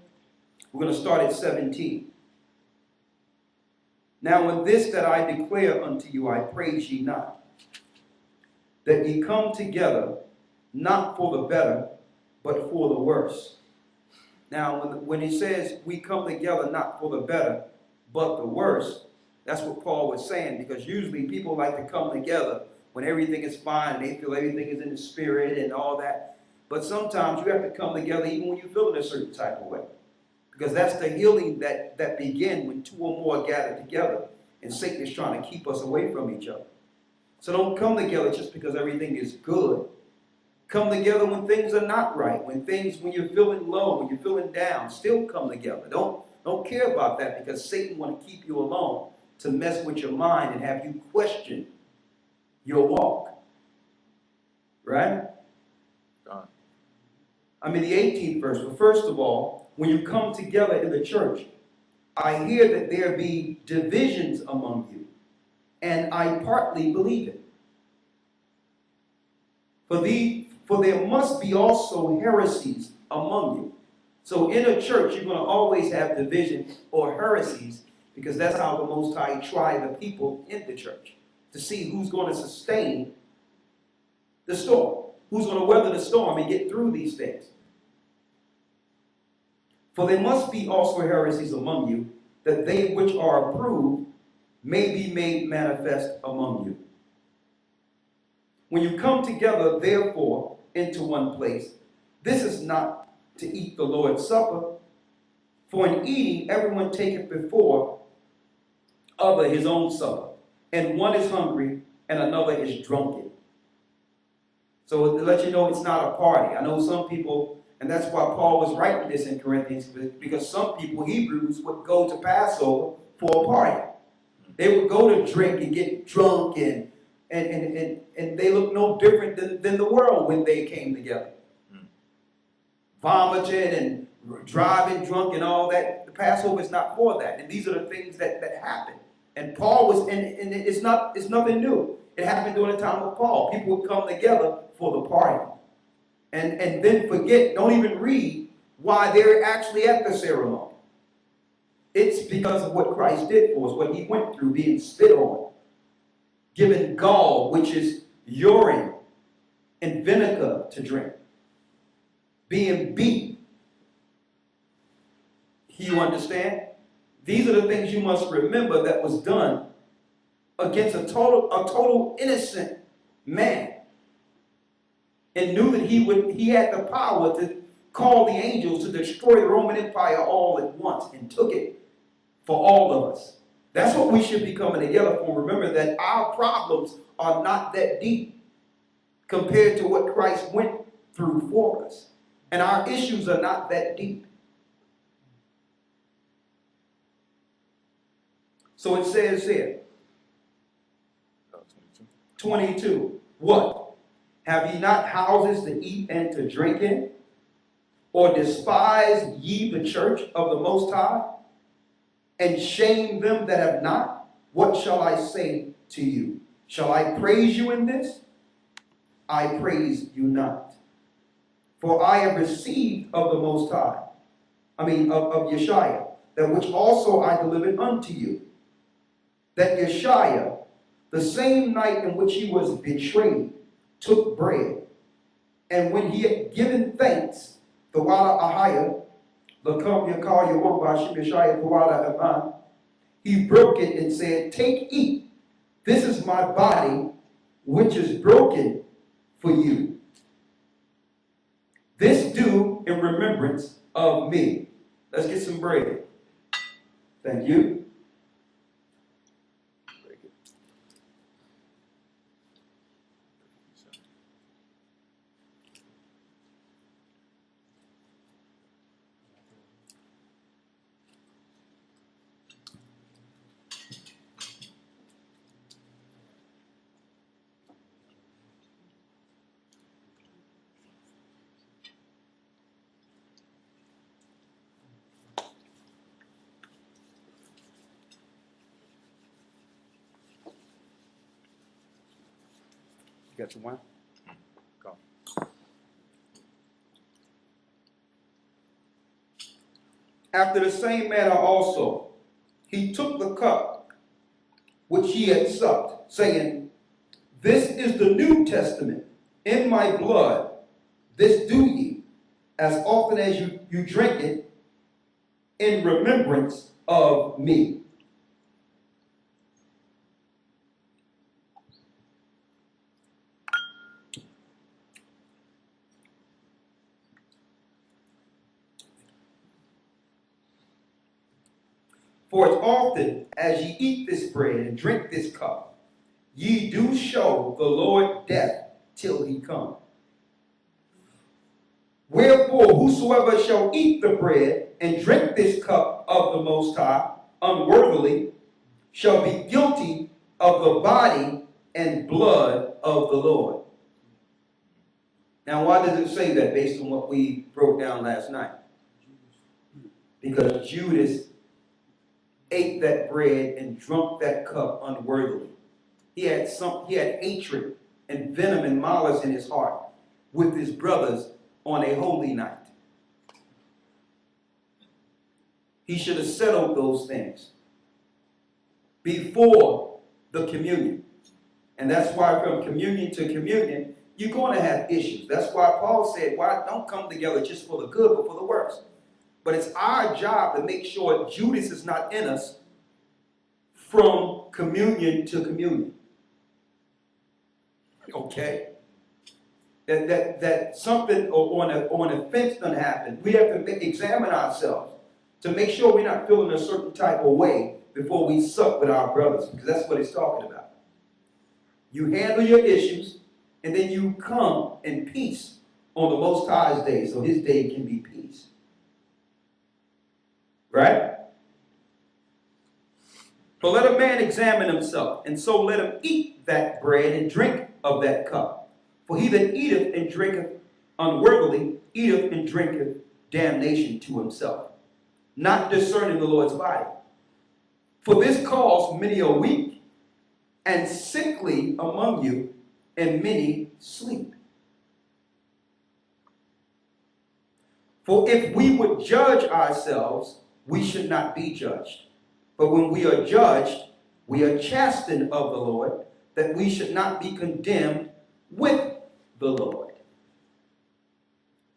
We're going to start at 17. Now in this that I declare unto you, I praise ye not, that ye come together, not for the better, but for the worse. Now, when he says we come together not for the better, but the worse, that's what Paul was saying, because usually people like to come together when everything is fine and they feel everything is in the spirit and all that. But sometimes you have to come together even when you feel in a certain type of way. Because that's the healing that begins when two or more gather together, and Satan is trying to keep us away from each other. So don't come together just because everything is good. Come together when things are not right, when you're feeling low, when you're feeling down, still come together. Don't care about that, because Satan wants to keep you alone, to mess with your mind and have you question your walk. Right? I'm in the 18th verse. But first of all, when you come together in the church, I hear that there be divisions among you, and I partly believe it. For there must be also heresies among you. So in a church, you're going to always have division or heresies, because that's how the Most High try the people in the church, to see who's going to sustain the storm, who's going to weather the storm and get through these things. For there must be also heresies among you, that they which are approved may be made manifest among you. When you come together, therefore, into one place, this is not to eat the Lord's Supper, for in eating everyone taketh before other his own supper, and one is hungry and another is drunken. So to let you know, it's not a party. I know some people, and that's why Paul was writing this in Corinthians, because some people, Hebrews, would go to Passover for a party. They would go to drink and get drunk, and they look no different than the world when they came together. Vomiting and driving drunk and all that. The Passover is not for that. And these are the things that happen. And Paul was, and it's nothing new. It happened during the time of Paul. People would come together for the party. And then forget, don't even read why they're actually at the ceremony. It's because of what Christ did for us, what he went through, being spit on, given gall, which is urine, and vinegar to drink, being beat. You understand? These are the things you must remember that was done against a total innocent man, and knew that he had the power to call the angels to destroy the Roman Empire all at once, and took it for all of us. That's what we should be coming together for. Remember that our problems are not that deep compared to what Christ went through for us. And our issues are not that deep. So it says here, 22. What? Have ye not houses to eat and to drink in? Or despise ye the church of the Most High, and shame them that have not? What shall I say to you? Shall I praise you in this? I praise you not. For I have received of the Most High, of Yeshua, that which also I delivered unto you, that Yeshua, the same night in which he was betrayed, took bread, and when he had given thanks, the Wada Ahaya, he broke it and said, take, eat. This is my body, which is broken for you. This do in remembrance of me. Let's get some bread. Thank you. You got some wine? Go. After the same manner also, he took the cup which he had supped, saying, this is the New Testament in my blood. This do ye, as often as you drink it, in remembrance of me. For as often as ye eat this bread and drink this cup, ye do show the Lord death till he come. Wherefore, whosoever shall eat the bread and drink this cup of the Most High unworthily shall be guilty of the body and blood of the Lord. Now, why does it say that based on what we broke down last night? Because Judas ate that bread and drunk that cup unworthily. He had hatred and venom and malice in his heart with his brothers on a holy night. He should have settled those things before the communion. And that's why from communion to communion, you're going to have issues. That's why Paul said, why don't come together just for the good, but for the worse. But it's our job to make sure Judas is not in us from communion to communion. Okay? That something or an offense done happen. We have to examine ourselves to make sure we're not feeling a certain type of way before we sup with our brothers, because that's what it's talking about. You handle your issues, and then you come in peace on the Most High's day, so his day can be peace. Right? But let a man examine himself, and so let him eat that bread and drink of that cup. For he that eateth and drinketh unworthily, eateth and drinketh damnation to himself, not discerning the Lord's body. For this cause many are weak and sickly among you, and many sleep. For if we would judge ourselves, we should not be judged. But when we are judged, we are chastened of the Lord, that we should not be condemned with the Lord.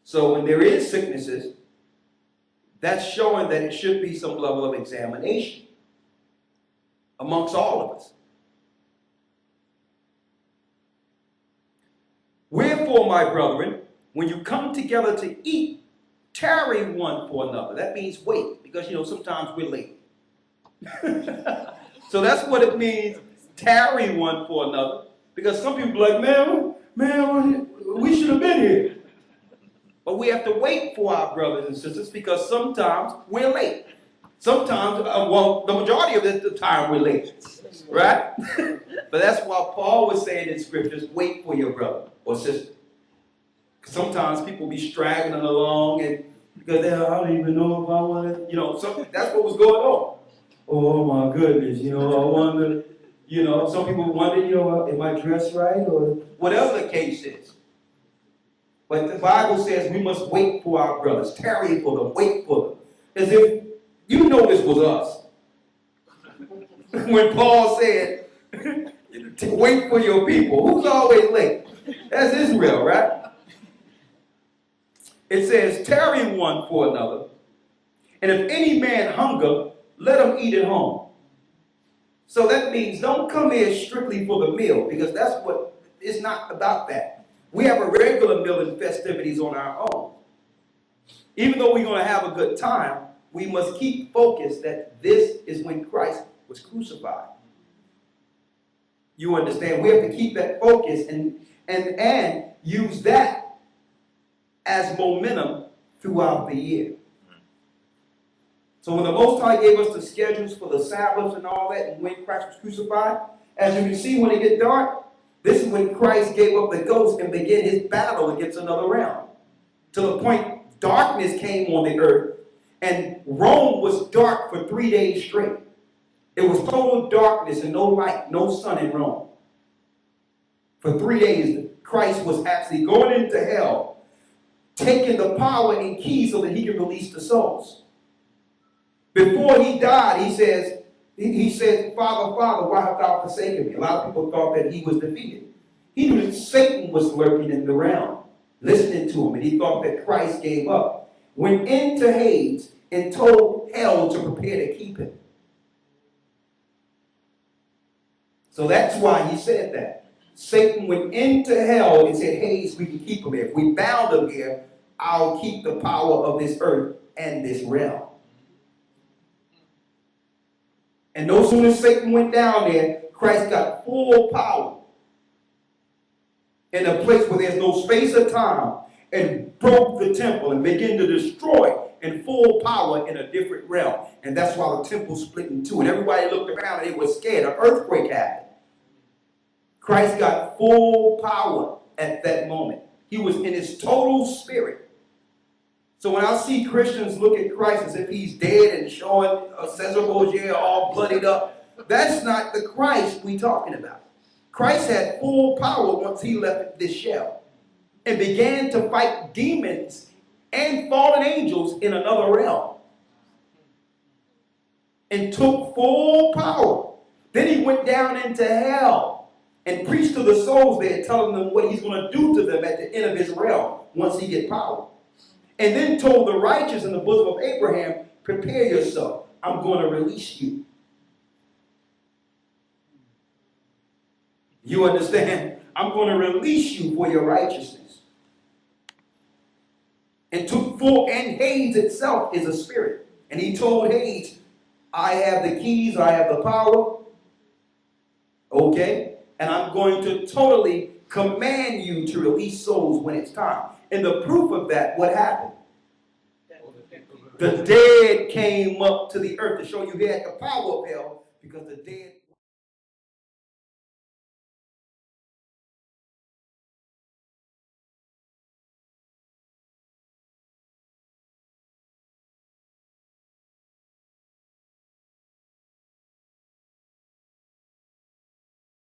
So when there is sicknesses, that's showing that it should be some level of examination amongst all of us. Wherefore, my brethren, when you come together to eat, tarry one for another. That means wait, because sometimes we're late. So that's what it means, tarry one for another. Because some people are like, man, we should have been here. But we have to wait for our brothers and sisters because sometimes we're late. Sometimes, well, the majority of the time we're late, right? But that's why Paul was saying in scriptures, wait for your brother or sister. Sometimes people be straggling along and because I don't even know if I want to, so that's what was going on. Oh my goodness, I wonder, some people wonder, am I dressed right or whatever the case is. But the Bible says we must wait for our brothers, tarry for them, wait for them. As if you know this was us. When Paul said, to wait for your people, who's always late? That's Israel, right? It says, tarry one for another. And if any man hunger, let him eat at home. So that means don't come here strictly for the meal, because that's what, it's not about that. We have a regular meal and festivities on our own. Even though we're going to have a good time, we must keep focused that this is when Christ was crucified. You understand? We have to keep that focus and use that as momentum throughout the year. So when the Most High gave us the schedules for the Sabbaths and all that, and when Christ was crucified, as you can see when it gets dark, this is when Christ gave up the ghost and began his battle against another realm. To the point darkness came on the earth, and Rome was dark for 3 days straight. It was total darkness and no light, no sun in Rome. For 3 days, Christ was actually going into hell, taking the power and keys so that he could release the souls. Before he died, he said, Father, Father, why hast thou forsaken me? A lot of people thought that he was defeated. He knew that Satan was lurking in the realm, listening to him, and he thought that Christ gave up. Went into Hades and told hell to prepare to keep him. So that's why he said that. Satan went into hell and said, Hades, we can keep him here. If we bound him here, I'll keep the power of this earth and this realm. And no sooner Satan went down there, Christ got full power in a place where there's no space or time, and broke the temple and began to destroy in full power in a different realm. And that's why the temple split in two. And everybody looked around and they were scared. An earthquake happened. Christ got full power at that moment. He was in his total spirit. So when I see Christians look at Christ as if he's dead and showing Cesar Borgia all bloodied up, that's not the Christ we're talking about. Christ had full power once he left this shell and began to fight demons and fallen angels in another realm and took full power. Then he went down into hell and preached to the souls there, telling them what he's going to do to them at the end of his realm once he gets power. And then told the righteous in the bosom of Abraham, prepare yourself. I'm going to release you. You understand? I'm going to release you for your righteousness. And took full, and Hades itself is a spirit. And he told Hades, I have the keys, I have the power. Okay? And I'm going to totally command you to release souls when it's time. And the proof of that, what happened? The dead came up to the earth to show you he had the power of hell, because the dead